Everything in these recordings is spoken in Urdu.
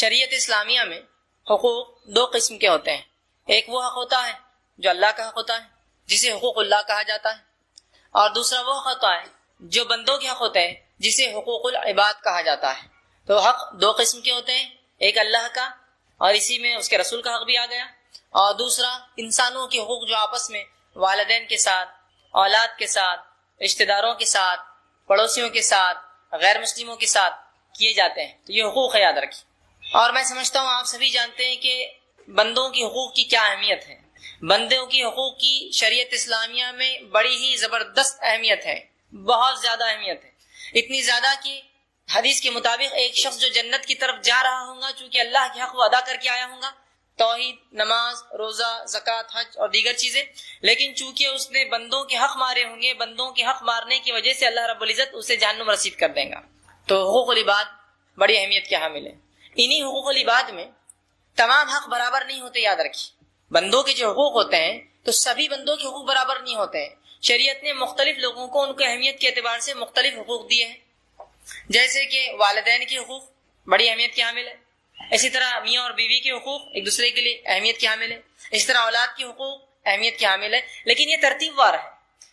شریعت اسلامیہ میں حقوق دو قسم کے ہوتے ہیں. ایک وہ حق ہوتا ہے جو اللہ کا حق ہوتا ہے جسے حقوق اللہ کہا جاتا ہے، اور دوسرا وہ حق ہوتا ہے جو بندوں کے حق ہوتے ہیں جسے حقوق العباد کہا جاتا ہے. تو حق دو قسم کے ہوتے ہیں، ایک اللہ کا اور اسی میں اس کے رسول کا حق بھی آ گیا، اور دوسرا انسانوں کے حقوق جو آپس میں والدین کے ساتھ، اولاد کے ساتھ، رشتہ داروں کے ساتھ، پڑوسیوں کے ساتھ، غیر مسلموں کے ساتھ کیے جاتے ہیں. تو یہ حقوق ہے، یاد رکھیے. اور میں سمجھتا ہوں آپ سبھی جانتے ہیں کہ بندوں کی حقوق کی کیا اہمیت ہے. بندوں کی حقوق کی شریعت اسلامیہ میں بڑی ہی زبردست اہمیت ہے، بہت زیادہ اہمیت ہے. اتنی زیادہ کہ حدیث کے مطابق ایک شخص جو جنت کی طرف جا رہا ہوگا چونکہ اللہ کے حق وہ ادا کر کے آیا ہوگا، توحید، نماز، روزہ، زکوٰۃ، حج اور دیگر چیزیں، لیکن چونکہ اس نے بندوں کے حق مارے ہوں گے، بندوں کے حق مارنے کی وجہ سے اللہ رب العزت اسے جہنم رسید کر دیں گا. تو حقوق العباد بڑی اہمیت کے حامل ہے. انہی حقوق العباد میں تمام حق برابر نہیں ہوتے، یاد رکھیے. بندوں کے جو حقوق ہوتے ہیں تو سبھی بندوں کے حقوق برابر نہیں ہوتے ہیں. شریعت نے مختلف لوگوں کو ان کی اہمیت کے اعتبار سے مختلف حقوق دیے ہیں. جیسے کہ والدین کے حقوق بڑی اہمیت کے حامل ہے، اسی طرح میاں اور بیوی کے حقوق ایک دوسرے کے لیے اہمیت کے حامل ہے، اسی طرح اولاد کے حقوق اہمیت کے حامل ہے. لیکن یہ ترتیب وار ہے،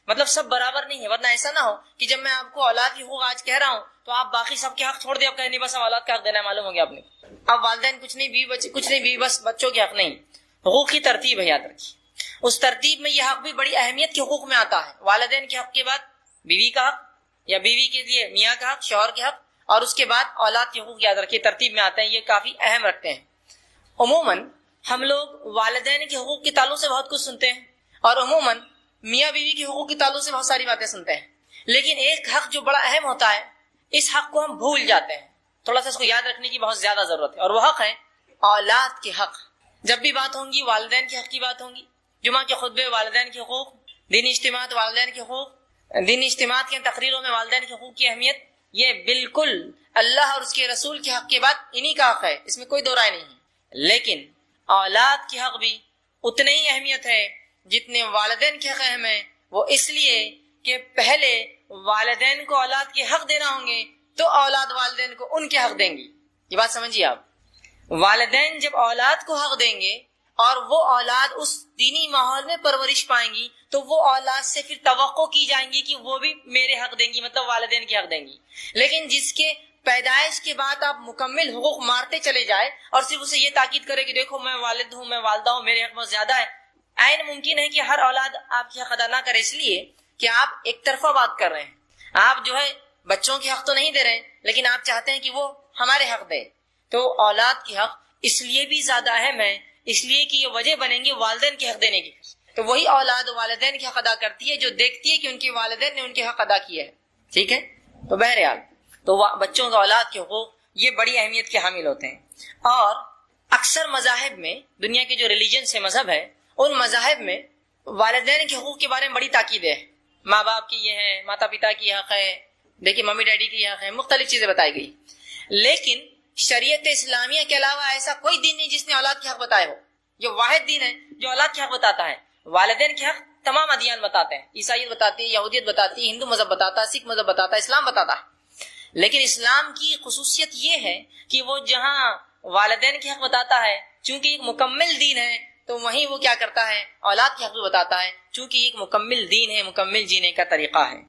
مطلب سب برابر نہیں ہے، ورنہ ایسا نہ ہو کہ جب میں آپ کو اولاد کے حقوق آج کہہ رہا ہوں تو آپ باقی سب کے حق چھوڑ دیں، آپ کہیں نہیں بس اولاد کا حق دینا ہے، معلوم ہو گیا آپ نے. اب والدین کچھ نہیں، بیوی بچے کچھ نہیں، بیوی بس بچوں کے حق نہیں. حقوق کی ترتیب ہے، یاد رکھیے. اس ترتیب میں یہ حق بھی بڑی اہمیت کے حقوق میں آتا ہے. والدین کے حق کے بعد بیوی کا حق، یا بیوی کے لیے میاں کا حق، شوہر کے حق، اور اس کے بعد اولاد کے حقوق، یاد رکھیے ترتیب میں آتے ہیں. یہ کافی اہم رکھتے ہیں. عموماً ہم لوگ والدین کے حقوق کے تعلق سے بہت کچھ سنتے ہیں، اور عموماً میاں بیوی کے حقوق کے تعلق سے بہت ساری باتیں سنتے ہیں. لیکن ایک حق جو بڑا اہم ہوتا ہے، اس حق کو ہم بھول جاتے ہیں. تھوڑا سا اس کو یاد رکھنے کی بہت زیادہ ضرورت ہے، اور وہ حق ہے اولاد کے حق. جب بھی بات ہوں گی والدین کے حق کی بات ہوں گی. جمعہ کے خطبے والدین کے حقوق، دینی اجتماعات والدین کے حقوق، دینی اجتماعات کے تقریروں میں والدین کے حقوق کی اہمیت، یہ بالکل اللہ اور اس کے رسول کے حق کے بعد انہی کا حق ہے، اس میں کوئی دو رائے نہیں ہے. لیکن اولاد کے حق بھی اتنے ہی اہمیت ہے جتنے والدین کے حق اہم ہیں. وہ اس لیے کہ پہلے والدین کو اولاد کے حق دینا ہوں گے تو اولاد والدین کو ان کے حق دیں گی. یہ بات سمجھیے آپ. والدین جب اولاد کو حق دیں گے اور وہ اولاد اس دینی ماحول میں پرورش پائیں گی تو وہ اولاد سے پھر توقع کی جائیں گی کہ وہ بھی میرے حق دیں گی، مطلب والدین کے حق دیں گی. لیکن جس کے پیدائش کے بعد آپ مکمل حقوق مارتے چلے جائے اور صرف اسے یہ تاکید کرے کہ دیکھو میں والد ہوں، میں والدہ ہوں، میرے حق بہت زیادہ ہے، عین ممکن ہے کہ ہر اولاد آپ کے حق ادا نہ کرے، اس لیے کہ آپ ایک طرفہ بات کر رہے ہیں. آپ جو ہے بچوں کے حق تو نہیں دے رہے ہیں، لیکن آپ چاہتے ہیں کہ وہ ہمارے حق دے. تو اولاد کے حق اس لیے بھی زیادہ اہم ہے، اس لیے کہ یہ وجہ بنیں گے والدین کے حق دینے کی. تو وہی اولاد والدین کے حق ادا کرتی ہے جو دیکھتی ہے کہ ان کے والدین نے ان کے حق ادا کیا ہے. ٹھیک ہے. تو بہرحال تو بچوں کا اولاد کے حقوق یہ بڑی اہمیت کے حامل ہوتے ہیں. اور اکثر مذاہب میں، دنیا کے جو ریلیجن سے مذہب ہے، ان مذاہب میں والدین کے حقوق کے بارے میں بڑی تاکید ہے. ماں باپ کی یہ ہے، ماتا پتا کی حق ہے، دیکھیے ممی ڈیڈی کی حق ہے، مختلف چیزیں بتائی گئی. لیکن شریعت اسلامیہ کے علاوہ ایسا کوئی دین نہیں جس نے اولاد کے حق بتائے ہو. یہ واحد دین ہے جو اولاد کے حق بتاتا ہے. والدین کے حق تمام ادیان بتاتے ہیں، عیسائیت بتاتی ہے، یہودیت بتاتی ہے، ہندو مذہب بتاتا ہے، سکھ مذہب بتاتا ہے، اسلام بتاتا ہے. لیکن اسلام کی خصوصیت یہ ہے کہ وہ جہاں والدین کے حق بتاتا ہے، چونکہ ایک مکمل دین ہے، تو وہیں وہ کیا کرتا ہے، اولاد کے حق بھی بتاتا ہے، چونکہ ایک مکمل دین ہے، مکمل جینے کا طریقہ ہے.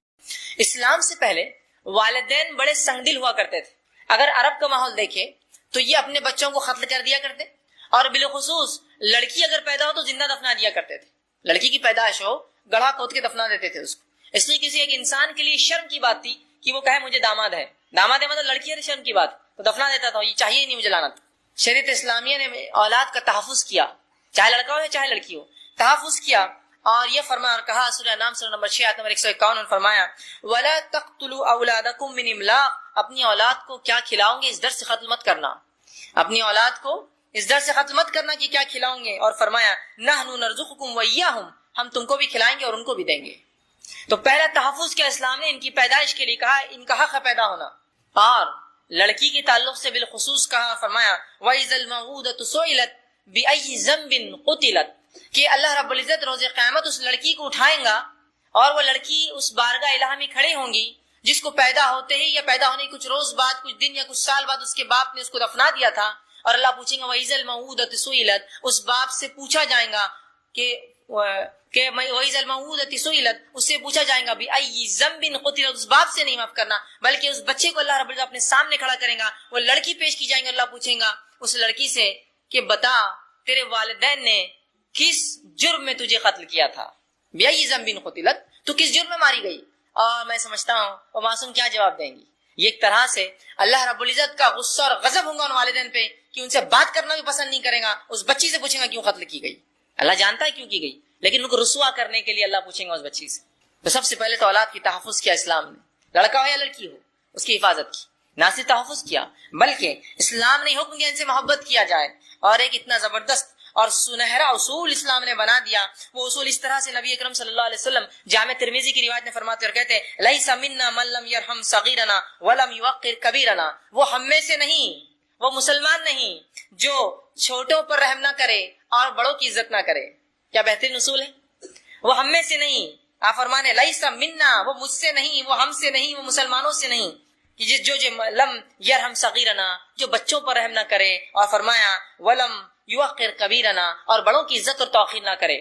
اسلام سے پہلے والدین بڑے سنگ دل ہوا کرتے تھے. اگر عرب کا ماحول دیکھے تو یہ اپنے بچوں کو قتل کر دیا کرتے، اور بالخصوص لڑکی اگر پیدا ہو تو زندہ دفنا دیا کرتے تھے. لڑکی کی پیدائش ہو گڑھا کھود کے دفنا دیتے تھے اس کو. اس لیے کسی ایک انسان کے لیے شرم کی بات تھی کہ وہ کہے مجھے داماد ہے. داماد ہے مطلب لڑکی ہے، شرم کی بات، تو دفنا دیتا تھا، یہ چاہیے نہیں مجھے لانا تھا. شریعت اسلامیہ نے اولاد کا تحفظ کیا، چاہے لڑکا ہو یا چاہے لڑکی ہو، تحفظ کیا. اور یہ فرمایا اور کہا، سورہ نام سورہ نمبر 6 آیت نمبر 151 فرمایا، وَلَا تَقْتُلُوا أَوْلَادَكُمْ مِنْ إِمْلَاقٍ، اپنی اولاد کو کیا کھلاؤں گے اس ڈر سے قتل مت کرنا. اپنی اولاد کو اس ڈر سے قتل مت کرنا کہ کیا کھلاؤں گے. اور فرمایا نَحْنُ نَرْزُقُكُمْ وَإِيَّاهُمْ، ہم تم کو بھی کھلائیں گے اور ان کو بھی دیں گے. تو پہلا تحفظ کیا اسلام نے ان کی پیدائش کے لیے کہا، ان کا حق ہے پیدا ہونا. اور لڑکی کے تعلق سے بالخصوص کہا، فرمایا وَإِذَا الْمَوْءُودَةُ سُئِلَتْ بِأَيِّ ذَنبٍ قُتِلَتْ، کہ اللہ رب العزت روز قیامت اس لڑکی کو اٹھائیں گا اور وہ لڑکی اس بارگاہ الہ میں کھڑی ہوں گی جس کو پیدا ہوتے ہی یا پیدا ہونے کچھ روز بعد، کچھ دن یا کچھ سال بعد اس کے باپ نے اس کو دفنا دیا تھا. اور اللہ پوچھیں گا وَإِذَا الْمَوْءُودَةُ سُئِلَتْ، اس باپ سے پوچھا جائے گا کہ وَإِذَا الْمَوْءُودَةُ سُئِلَتْ، اس سے پوچھا جائے گا بِأَيِّ ذَنبٍ قُتِلَتْ، اس باپ سے نہیں معاف کرنا بلکہ اس بچے کو اللہ رب العزت اپنے سامنے کھڑا کریں گا، وہ لڑکی پیش کی جائیں گے، اللہ پوچھیں گا اس لڑکی سے کہ بتا تیرے والدین نے کس جرم میں تجھے قتل کیا تھا، بِأَيِّ ذَنبٍ قُتِلَتْ، تو کس جرم میں ماری گئی؟ اور میں سمجھتا ہوں وہ معصوم کیا جواب دیں گی؟ یہ ایک طرح سے اللہ رب العزت کا غصہ اور غضب ہوگا ان والدین پہ کہ ان سے بات کرنا بھی پسند نہیں کرے گا، اس بچی سے پوچھیں گا کیوں قتل کی گئی، اللہ جانتا ہے کیوں کی گئی لیکن ان کو رسوا کرنے کے لیے اللہ پوچھیں گا اس بچی سے۔ تو سب سے پہلے تو اولاد کی تحفظ کیا اسلام نے، لڑکا ہو یا لڑکی ہو اس کی حفاظت کی، نہ صرف تحفظ کیا بلکہ اسلام نے حکم کیا ان سے محبت کیا جائے، اور ایک اتنا زبردست اور سنہرا اصول اسلام نے بنا دیا، وہ اصول اس طرح سے نبی اکرم صلی اللہ علیہ وسلم جامع ترمذی کی روایت میں فرماتے اور کہتے ہیں لیس منا من لم یرحم صغیرنا ولم یوقر کبیرنا، وہ ہم میں سے نہیں، وہ مسلمان نہیں جو چھوٹوں پر رحم نہ کرے اور بڑوں کی عزت نہ کرے۔ کیا بہترین اصول ہے، وہ ہم میں سے نہیں، آپ فرمانے لیس منا، وہ مجھ سے نہیں، وہ ہم سے نہیں، وہ مسلمانوں سے نہیں، کہ جو لم یرحم صغیرنا، جو بچوں پر رحم نہ کرے، اور فرمایا ولم یوقر کبیرنا، اور بڑوں کی عزت اور توقیر نہ کرے۔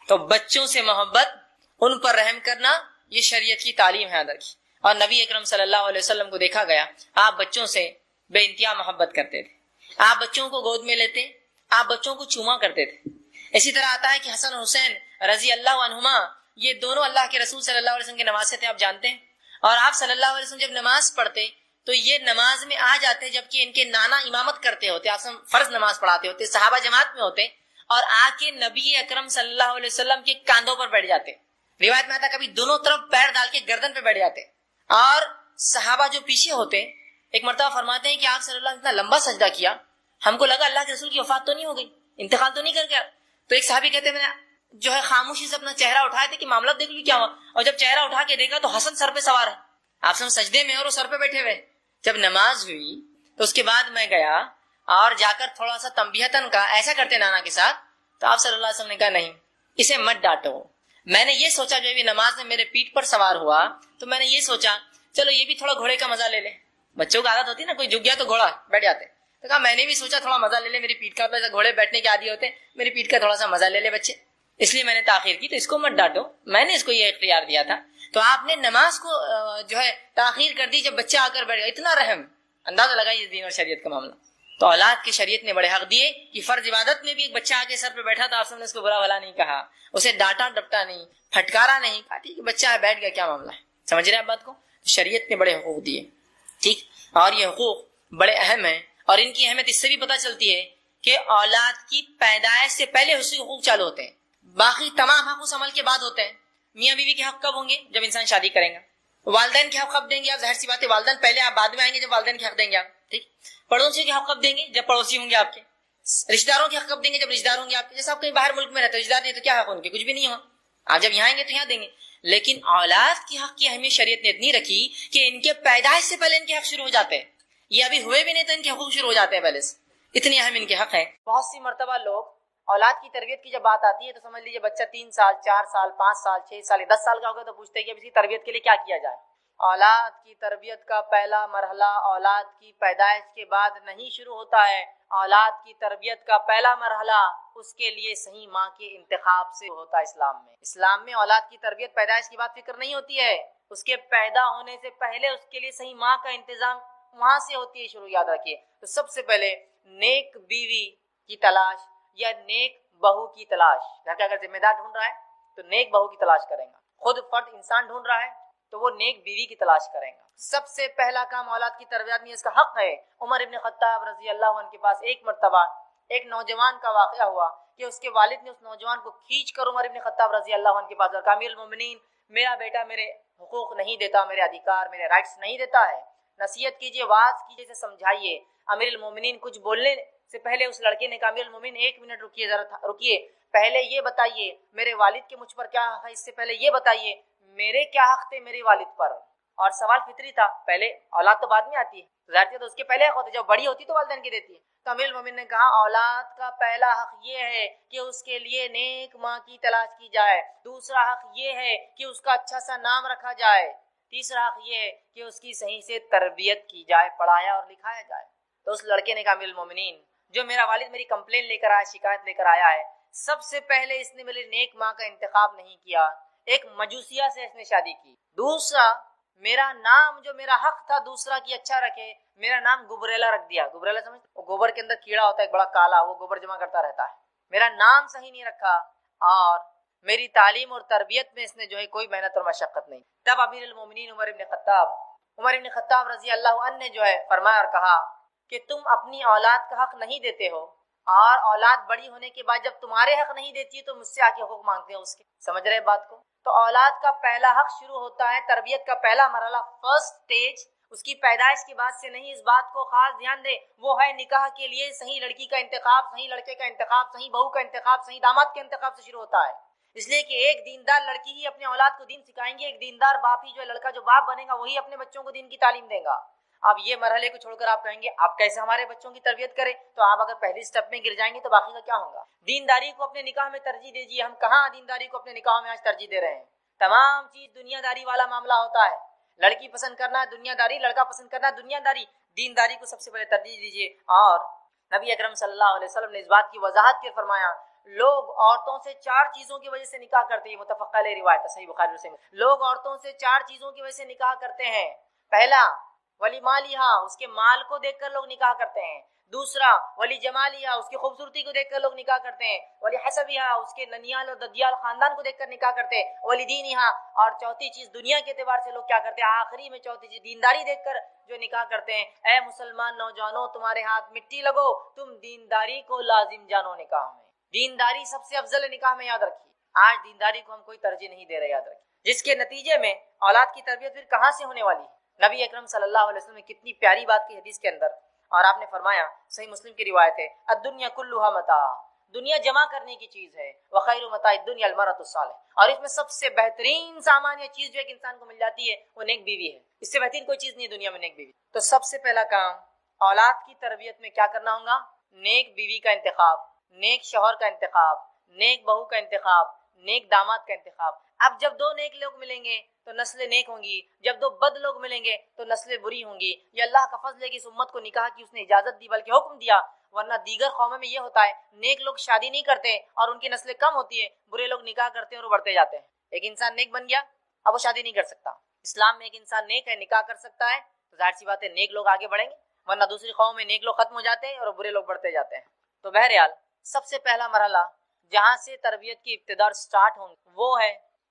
تو بچوں سے محبت، ان پر رحم کرنا، یہ شریعت کی تعلیم ہے اندر کی، اور نبی اکرم صلی اللہ علیہ وسلم کو دیکھا گیا آپ بچوں سے بے انتہا محبت کرتے تھے، آپ بچوں کو گود میں لیتے، آپ بچوں کو چوما کرتے تھے۔ اسی طرح آتا ہے کہ حسن اور حسین رضی اللہ عنہما یہ دونوں اللہ کے رسول صلی اللہ علیہ وسلم کے نواسے تھے، آپ جانتے ہیں، اور آپ صلی اللہ علیہ وسلم جب نماز پڑھتے تو یہ نماز میں آ جاتے جبکہ ان کے نانا امامت کرتے ہوتے، آپ فرض نماز پڑھاتے ہوتے، صحابہ جماعت میں ہوتے، اور آ کے نبی اکرم صلی اللہ علیہ وسلم کے کاندھوں پر بیٹھ جاتے، روایت میں آتا کبھی دونوں طرف پیر ڈال کے گردن پہ بیٹھ جاتے، اور صحابہ جو پیچھے ہوتے ایک مرتبہ فرماتے ہیں کہ آپ صلی اللہ علیہ وسلم اتنا لمبا سجدہ کیا ہم کو لگا اللہ کے رسول کی وفات تو نہیں ہو گئی، انتقال تو نہیں کر گیا، تو ایک صحابی کہتے میں نے جو ہے خاموشی سے اپنا چہرہ اٹھائے تھے کہ معاملہ دیکھ لوں کیا ہوا، اور جب چہرہ اٹھا کے دیکھا تو حسن سر پہ سوار ہے، آپ سجدے میں اور وہ سر پہ بیٹھے ہوئے۔ جب نماز ہوئی تو اس کے بعد میں گیا اور جا کر تھوڑا سا تنبیہتاً کا ایسا کرتے نانا کے ساتھ، تو آپ صلی اللہ علیہ وسلم نے کہا نہیں اسے مت ڈانٹو۔ میں نے یہ سوچا جب یہ نماز میں میرے پیٹھ پر سوار ہوا تو میں نے یہ سوچا چلو یہ بھی تھوڑا گھوڑے کا مزہ لے لے، بچوں کو عادت ہوتی ہے نا، کوئی جھک گیا تو گھوڑا بیٹھ جاتے، تو کہا میں نے بھی سوچا تھوڑا مزہ لے لے میری پیٹھ کا، گھوڑے بیٹھنے کے عادی ہوتے میری پیٹھ کا تھوڑا سا مزہ لے لے بچے، اس لیے میں نے تاخیر کی، تو اس کو مت ڈانٹو، میں نے اس کو یہ اختیار دیا تھا۔ تو آپ نے نماز کو جو ہے تاخیر کر دی جب بچہ آ کر بیٹھ گیا، اتنا رحم، اندازہ لگائیے دین اور شریعت کا معاملہ۔ تو اولاد کی شریعت نے بڑے حق دیے کہ فرض عبادت میں بھی ایک بچہ آ کے سر پہ بیٹھا تو آپ نے اس کو برا بھلا نہیں کہا، اسے ڈانٹا ڈپٹا نہیں، پھٹکارا نہیں، کہا ٹھیک ہے بچہ ہے بیٹھ گیا کیا معاملہ ہے، سمجھ رہے ہیں آپ بات کو؟ شریعت نے بڑے حقوق دیے، ٹھیک، اور یہ حقوق بڑے اہم ہیں، اور ان کی اہمیت اس سے بھی پتہ چلتی ہے کہ اولاد کی پیدائش سے پہلے اس کے حقوق چالو ہوتے ہیں، باقی تمام حق اس عمل کے بعد ہوتے ہیں۔ میاں بیوی کے حق کب ہوں گے؟ جب انسان شادی کریں گا۔ والدین کے حق کب دیں گے آپ؟ ظاہر سی بات ہے والدین پہلے، آپ بعد میں آئیں گے جب والدین کے حق دیں گے آپ، ٹھیک۔ پڑوسیوں کے حق کب دیں گے؟ جب پڑوسی ہوں گے آپ کے۔ رشتہ داروں کے حق کب دیں گے؟ جب رشتہ دار ہوں گے آپ کے۔ جیسے آپ کہیں باہر ملک میں رہتے ہیں، رشتہ دار نہیں تو کیا حق ان کے؟ کچھ بھی نہیں ہو، آپ جب یہاں آئیں گے تو یہاں دیں گے۔ لیکن اولاد کے حق کی اہمیت شریعت نے اتنی رکھی کہ ان کے پیدائش سے پہلے ان کے حق شروع ہو جاتے ہیں، یہ ابھی ہوئے بھی نہیں تو ان کے حقوق شروع ہو جاتے ہیں پہلے سے، اتنی اہم ان کے حق ہیں۔ بہت سی مرتبہ لوگ اولاد کی تربیت کی جب بات آتی ہے تو سمجھ لیجیے بچہ 3 سال 4 سال 5 سال 6 سال 10 سال کا ہوگا تو پوچھتے ہیں کہ اب اس کی تربیت کے لیے کیا کیا جائے۔ اولاد کی تربیت کا پہلا مرحلہ اولاد کی پیدائش کے بعد نہیں شروع ہوتا ہے، اولاد کی تربیت کا پہلا مرحلہ اس کے لیے صحیح ماں کے انتخاب سے ہوتا ہے۔ اسلام میں اولاد کی تربیت پیدائش کی بات فکر نہیں ہوتی ہے، اس کے پیدا ہونے سے پہلے اس کے لیے صحیح ماں کا انتظام وہاں سے ہوتی ہے شروع، یاد رکھیے۔ تو سب سے پہلے نیک بیوی کی تلاش یا نیک بہو کی تلاش، گھر کا اگر ذمہ دار ڈھونڈ رہا ہے تو نیک بہو کی تلاش کریں گا، خود فرد انسان ڈھونڈ رہا ہے تو وہ نیک بیوی کی تلاش کریں گا۔ سب سے پہلا کام اولاد کی تربیت میں اس کا حق ہے۔ عمر ابن خطاب رضی اللہ عنہ کے پاس ایک مرتبہ ایک نوجوان کا واقعہ ہوا کہ اس کے والد نے اس نوجوان کو کھینچ کر عمر ابن خطاب رضی اللہ عنہ کے پاس کہا امیر المومنین میرا بیٹا میرے حقوق نہیں دیتا، میرے ادھیکار میرے رائٹس نہیں دیتا ہے، نصیحت کیجیے، واعظ کیجیے، اسے سمجھائیے۔ امیر المومنین کچھ بولنے سے پہلے اس لڑکے نے کہا امیر المومنین 1 منٹ رکیے، ذرا رکیے، پہلے یہ بتائیے میرے والد کے مجھ پر کیا حق ہے، اس سے پہلے یہ بتائیے میرے کیا حق تھے میرے والد پر۔ اور سوال فطری تھا، پہلے اولاد تو بعد میں آتی ہے، ظاہر ہے تو اس کے پہلے حق ہوتے، جب بڑی ہوتی تو والدین کی دیتی ہے۔ تو امیر المومنین نے کہا اولاد کا پہلا حق یہ ہے کہ اس کے لیے نیک ماں کی تلاش کی جائے، دوسرا حق یہ ہے کہ اس کا اچھا سا نام رکھا جائے، تیسرا حق یہ ہے کہ اس کی صحیح سے تربیت کی جائے، پڑھایا اور لکھایا جائے۔ تو اس لڑکے نے کہا امیر المومنین جو میرا والد میری کمپلین لے کر آیا، شکایت لے کر آیا ہے، سب سے پہلے اس نے میری نیک ماں کا انتخاب نہیں کیا، ایک مجوسیہ سے اس نے شادی کی۔ دوسرا، میرا نام جو میرا حق تھا دوسرا کی اچھا رکھے، میرا نام گبریلا رکھ دیا۔ گبریلا سمجھتے؟ وہ گوبر کے اندر کیڑا ہوتا ہے ایک بڑا کالا، وہ گوبر جمع کرتا رہتا ہے۔ میرا نام صحیح نہیں رکھا، اور میری تعلیم اور تربیت میں اس نے جو ہے کوئی محنت اور مشقت نہیں۔ تب امیر المومنین عمر ابن خطاب رضی اللہ عنہ نے جو ہے فرمایا اور کہا کہ تم اپنی اولاد کا حق نہیں دیتے ہو، اور اولاد بڑی ہونے کے بعد جب تمہارے حق نہیں دیتی ہے تو مجھ سے آ کے حقوق مانگتے ہیں اس کے۔ سمجھ رہے بات کو؟ تو اولاد کا پہلا حق شروع ہوتا ہے، تربیت کا پہلا مرحلہ، فرسٹ سٹیج اس کی پیدائش کے بعد سے نہیں۔ اس بات کو خاص دھیان دے، وہ ہے نکاح کے لیے صحیح لڑکی کا انتخاب، صحیح لڑکے کا انتخاب، صحیح بہو کا انتخاب، صحیح داماد کے انتخاب سے شروع ہوتا ہے۔ اس لیے کہ ایک دیندار لڑکی ہی اپنے اولاد کو دین سکھائیں گے، ایک دیندار باپ ہی جو ہے، لڑکا جو باپ بنے گا وہی اپنے بچوں کو دین کی تعلیم دے گا۔ اب یہ مرحلے کو چھوڑ کر آپ کہیں گے آپ کیسے ہمارے بچوں کی تربیت کریں، تو آپ اگر پہلی سٹیپ میں گر جائیں گے تو باقی کا کیا ہوگا؟ دینداری کو اپنے نکاح میں ترجیح دیجیے۔ ہم کہاں دینداری کو اپنے نکاح میں آج ترجیح دے رہے ہیں؟ تمام چیز دنیا داری والا معاملہ ہوتا ہے۔ لڑکی پسند کرنا ہے دنیا داری، لڑکا پسند کرنا ہے دنیا داری۔ دینداری کو سب سے پہلے ترجیح دیجیے۔ اور نبی اکرم صلی اللہ علیہ وسلم نے اس بات کی وضاحت کے فرمایا، لوگ عورتوں سے 4 چیزوں کی وجہ سے نکاح کرتے ہیں، متفق علیہ روایت ہے، صحیح بخاری مسلم۔ لوگ عورتوں سے 4 چیزوں کی وجہ سے نکاح کرتے ہیں۔ پہلا، ولی مالیہا، اس کے مال کو دیکھ کر لوگ نکاح کرتے ہیں۔ دوسرا، ولی جمالیہا، اس کی خوبصورتی کو دیکھ کر لوگ نکاح کرتے ہیں۔ ولی حسبیہا، اس کے ننیال اور ددیال خاندان کو دیکھ کر نکاح کرتے ہیں۔ ولی دینہا، اور چوتھی چیز دنیا کے اعتبار سے لوگ کیا کرتے ہیں؟ آخری میں چوتھی چیز دینداری دیکھ کر جو نکاح کرتے ہیں۔ اے مسلمان نوجوانوں، تمہارے ہاتھ مٹی لگو، تم دینداری کو لازم جانو نکاح میں۔ دینداری سب سے افضل ہے نکاح میں، یاد رکھیے۔ آج دینداری کو ہم کوئی ترجیح نہیں دے رہے، یاد رکھیے، جس کے نتیجے میں اولاد کی تربیت پھر کہاں سے ہونے والی ہے؟ نبی اکرم صلی اللہ علیہ وسلم نے کتنی پیاری بات کی حدیث کے اندر، اور آپ نے فرمایا، صحیح مسلم کی روایت ہے، الدنیا کلھا متاع، دنیا جمع کرنے کی چیز ہے، وخیر متاع الدنیا المرأۃ الصالحہ، اور اس میں سب سے بہترین سامان یا چیز جو ایک انسان کو مل جاتی ہے وہ نیک بیوی ہے۔ اس سے بہترین کوئی چیز نہیں ہے دنیا میں، نیک بیوی۔ تو سب سے پہلا کام اولاد کی تربیت میں کیا کرنا ہوگا؟ نیک بیوی کا انتخاب، نیک شوہر کا انتخاب، نیک بہو کا انتخاب، نیک داماد کا انتخاب۔ اب جب 2 نیک لوگ ملیں گے تو نسلیں نیک ہوں گی، جب 2 بد لوگ ملیں گے تو نسلیں بری ہوں گی۔ یہ اللہ کا فضل ہے کہ اس امت کو نکاح کی اس نے اجازت دی، بلکہ حکم دیا، ورنہ دیگر قوموں میں یہ ہوتا ہے نیک لوگ شادی نہیں کرتے اور ان کی نسلیں کم ہوتی ہیں، برے لوگ نکاح کرتے ہیں اور وہ بڑھتے جاتے ہیں۔ ایک انسان نیک بن گیا، اب وہ شادی نہیں کر سکتا۔ اسلام میں ایک انسان نیک ہے، نکاح کر سکتا ہے، تو ظاہر سی بات ہے نیک لوگ آگے بڑھیں گے، ورنہ دوسری قوموں میں نیک لوگ ختم ہو جاتے ہیں اور برے لوگ بڑھتے جاتے ہیں۔ تو بہرحال سب سے پہلا مرحلہ جہاں سے تربیت کی ابتدا سٹارٹ ہوں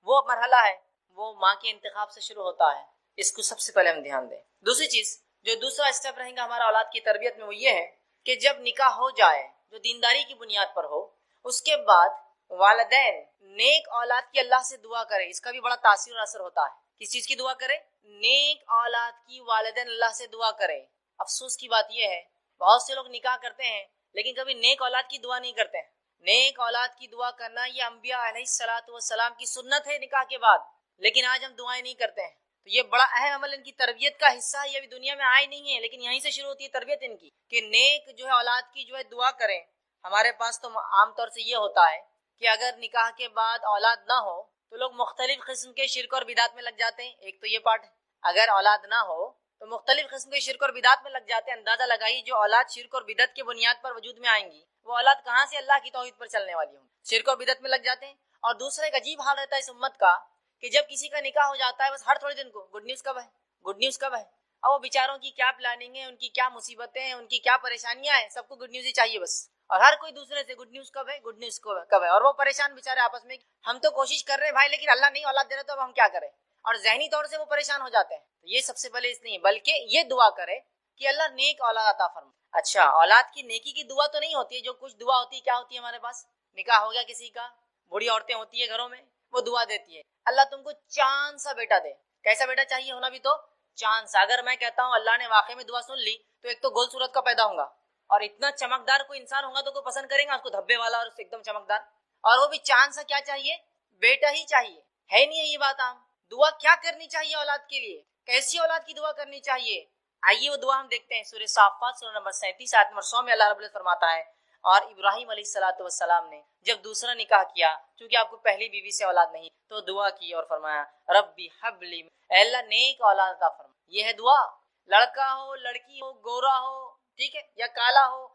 وہ مرحلہ ہے، وہ ماں کے انتخاب سے شروع ہوتا ہے۔ اس کو سب سے پہلے ہم دھیان دیں۔ دوسری چیز جو دوسرا اسٹیپ رہے گا ہمارا اولاد کی تربیت میں، وہ یہ ہے کہ جب نکاح ہو جائے جو دینداری کی بنیاد پر ہو، اس کے بعد والدین نیک اولاد کی اللہ سے دعا کرے۔ اس کا بھی بڑا تاثیر اور اثر ہوتا ہے۔ کس چیز کی دعا کرے؟ نیک اولاد کی والدین اللہ سے دعا کرے۔ افسوس کی بات یہ ہے بہت سے لوگ نکاح کرتے ہیں لیکن کبھی نیک اولاد کی دعا نہیں کرتے ہیں۔ نیک اولاد کی دعا کرنا یہ انبیاء علیہ الصلوۃ والسلام کی سنت ہے نکاح کے بعد، لیکن آج ہم دعائیں نہیں کرتے ہیں۔ تو یہ بڑا اہم عمل ان کی تربیت کا حصہ ہے، یہ ابھی دنیا میں آئے نہیں ہے، لیکن یہیں سے شروع ہوتی ہے تربیت ان کی، کہ نیک جو ہے اولاد کی جو ہے دعا کریں۔ ہمارے پاس تو عام طور سے یہ ہوتا ہے کہ اگر نکاح کے بعد اولاد نہ ہو تو لوگ مختلف قسم کے شرک اور بدعت میں لگ جاتے ہیں۔ ایک تو یہ پارٹ ہے، اگر اولاد نہ ہو تو مختلف قسم کے شرک اور بدعت میں لگ جاتے ہیں۔ اندازہ لگائیے جو اولاد شرک اور بدعت کی بنیاد پر وجود میں آئیں گی، وہ اولاد کہاں سے اللہ کی توحید پر چلنے والی ہوں؟ شرک اور بدعت میں لگ جاتے ہیں۔ اور دوسرا ایک عجیب حال رہتا ہے اس امت کا کہ جب کسی کا نکاح ہو جاتا ہے بس ہر تھوڑے دن کو گڈ نیوز کب ہے، گڈ نیوز کب ہے۔ اب وہ بیچاروں کی کیا پلاننگ ہے، ان کی کیا مصیبتیں ہیں، ان کی کیا پریشانیاں ہیں، سب کو گڈ نیوز ہی چاہیے بس، اور ہر کوئی دوسرے سے گڈ نیوز کب ہے، گڈ نیوز کب ہے، اور وہ پریشان بیچارے آپس میں، ہم تو کوشش کر رہے ہیں بھائی لیکن اللہ نہیں اولاد دے رہا تو اب ہم کیا کریں، اور ذہنی طور سے وہ پریشان ہو جاتے ہیں۔ تو یہ سب سے پہلے اس نہیں بلکہ یہ دعا کرے کہ اللہ نیک اولاد عطا فرما۔ اچھا، اولاد کی نیکی کی دعا تو نہیں ہوتی ہے، جو کچھ دعا ہوتی ہے کیا ہوتی ہے ہمارے پاس؟ نکاح ہو گیا کسی کا، بوڑھی عورتیں ہوتی ہے گھروں میں، وہ دعا دیتی ہے اللہ تم کو چاند سا بیٹا دے۔ کیسا بیٹا چاہیے ہونا بھی؟ تو چاند سا۔ اگر میں کہتا ہوں اللہ نے واقعی میں دعا سن لی تو ایک تو گول صورت کا پیدا ہوں گا، اور اتنا چمکدار کوئی انسان ہوگا تو کوئی پسند کرے گا اس کو، دھبے والا اور ایک دم چمکدار، اور وہ بھی چاند سا کیا چاہیے؟ بیٹا ہی چاہیے۔ ہے نہیں ہے یہ بات عام؟ دعا کیا کرنی چاہیے اولاد کے لیے؟ کیسی اولاد کی دعا کرنی چاہیے؟ آئیے وہ دعا ہم دیکھتے ہیں۔ سورہ صافات سورہ نمبر 37 آیت نمبر 100 میں اللہ رب العزت فرماتا ہے، اور ابراہیم علیہ الصلوۃ والسلام نے جب دوسرا نکاح کیا، چونکہ آپ کو پہلی بیوی سے اولاد نہیں، تو دعا کی اور فرمایا ربی حب لی، اے اللہ نیک اولاد عطا فرما۔ یہ ہے دعا۔ لڑکا ہو، لڑکی ہو، گورا ہو، ٹھیک ہے، یا کالا ہو،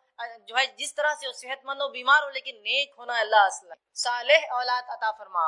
جو ہے جس طرح سے صحت مند ہو بیمار ہو لیکن نیک ہونا اللہ اصل صالح اولاد عطا فرما.